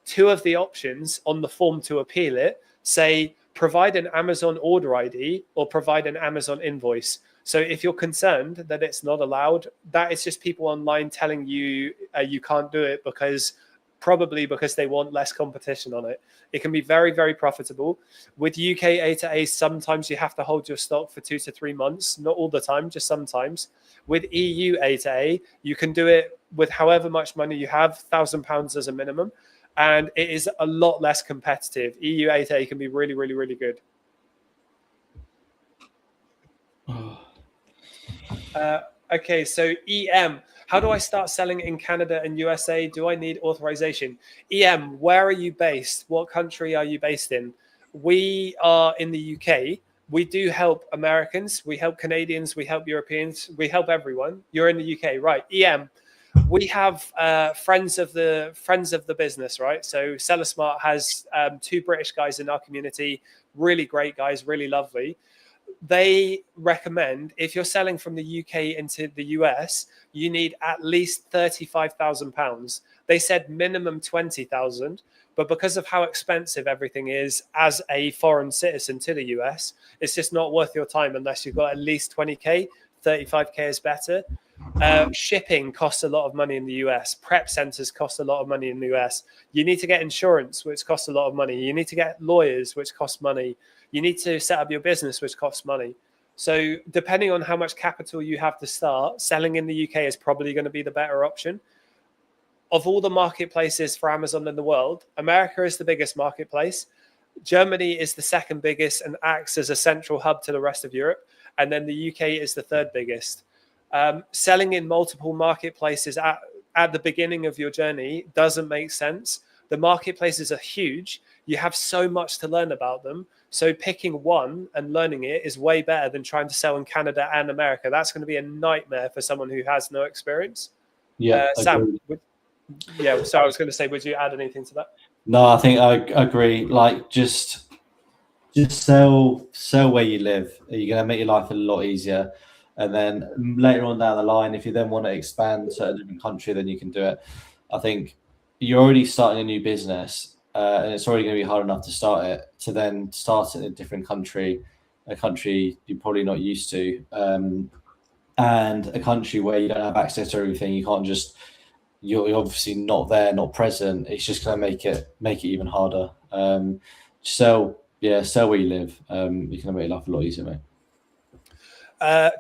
2 of the options on the form to appeal it say provide an Amazon order ID or provide an Amazon invoice. So if you're concerned that it's not allowed, that is just people online telling you you can't do it because probably because they want less competition on it. It can be very, very profitable. With UK A to A, sometimes you have to hold your stock for 2 to 3 months, not all the time, just sometimes. With EU A to A, you can do it with however much money you have, £1,000 as a minimum, and it is a lot less competitive. EU A to A can be really, really, really good. Okay, so EM, how do I start selling in Canada and USA? Do I need authorization? EM, where are you based? What country are you based in? We are in the UK. We do help Americans. We help Canadians. We help Europeans. We help everyone. You're in the UK, right? EM, we have friends of the business, right? So Seller Smart has 2 British guys in our community, really great guys, really lovely. They recommend if you're selling from the UK into the US, you need at least £35,000. They said minimum 20,000, but because of how expensive everything is as a foreign citizen to the US, it's just not worth your time unless you've got at least 20K. 35K is better. Shipping costs a lot of money in the US. Prep centers cost a lot of money in the US. You need to get insurance, which costs a lot of money. You need to get lawyers, which cost money. You need to set up your business, which costs money. So depending on how much capital you have to start, selling in the UK is probably going to be the better option. Of all the marketplaces for Amazon in the world, America is the biggest marketplace. Germany is the second biggest and acts as a central hub to the rest of Europe. And then the UK is the third biggest. Selling in multiple marketplaces at the beginning of your journey doesn't make sense. The marketplaces are huge. You have so much to learn about them. So picking one and learning it is way better than trying to sell in Canada and America. That's going to be a nightmare for someone who has no experience.
Yeah,
Sam, so I was going to say, would you add anything to that?
No, I think I agree. Like just sell where you live. You're going to make your life a lot easier. And then later on down the line, if you then want to expand to a different country, then you can do it. I think you're already starting a new business, and it's already going to be hard enough to start it. To then start it in a different country, a country you're probably not used to, and a country where you don't have access to everything. You can't just you're obviously not there, not present. It's just going to make it even harder. Sell where you live. You're going to make your life a lot easier, mate.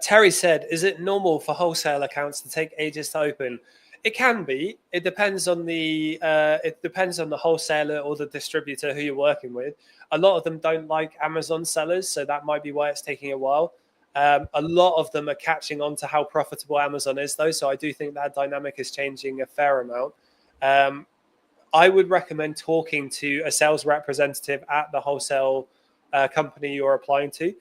Terry said, is it normal for wholesale accounts to take ages to open? It can be. It depends on the wholesaler or the distributor who you're working with. A lot of them don't like Amazon sellers, so that might be why it's taking a while. A lot of them are catching on to how profitable Amazon is, though. So I do think that dynamic is changing a fair amount. I would recommend talking to a sales representative at the wholesale company you're applying to.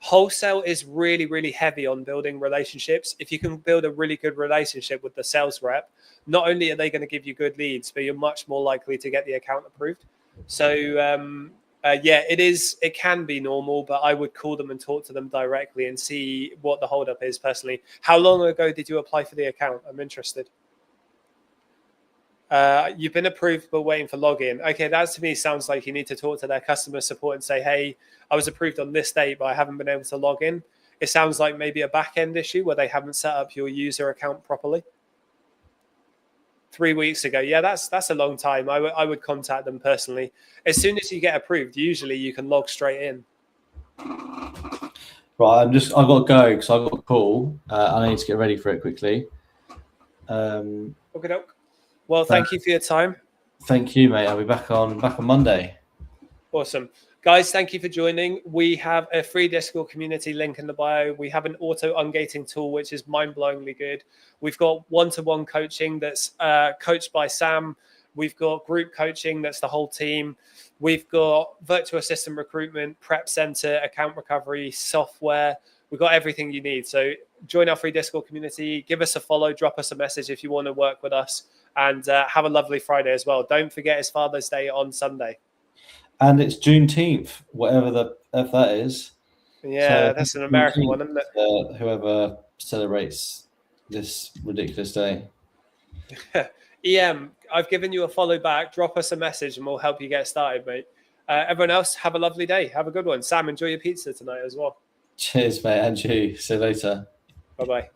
Wholesale is really, really heavy on building relationships. If you can build a really good relationship with the sales rep, not only are they going to give you good leads, but you're much more likely to get the account approved. So it can be normal, but I would call them and talk to them directly and see what the holdup is personally. How long ago did you apply for the account? I'm interested. You've been approved but waiting for login. Okay, that to me sounds like you need to talk to their customer support and say, hey, I was approved on this date, but I haven't been able to log in. It sounds like maybe a back-end issue where they haven't set up your user account properly. 3 weeks ago. Yeah, that's a long time. I would contact them personally. As soon as you get approved, usually you can log straight in.
Right, I've got to go because I've got a call. I need to get ready for it quickly.
Okay. Well, thank you for your time.
Thank you, mate. I'll be back on Monday.
Awesome. Guys, thank you for joining. We have a free Discord community link in the bio. We have an auto ungating tool, which is mind-blowingly good. We've got one-to-one coaching that's coached by Sam. We've got group coaching that's the whole team. We've got virtual assistant recruitment, prep center, account recovery, software. We've got everything you need. So join our free Discord community. Give us a follow. Drop us a message if you want to work with us. And have a lovely Friday as well. Don't forget it's Father's Day on Sunday.
And it's Juneteenth, whatever if that is.
Yeah, so that's an American one, isn't
it? Whoever celebrates this ridiculous day.
EM, I've given you a follow back. Drop us a message and we'll help you get started, mate. Everyone else, have a lovely day. Have a good one. Sam, enjoy your pizza tonight as well.
Cheers, mate. And you. See you later.
Bye-bye.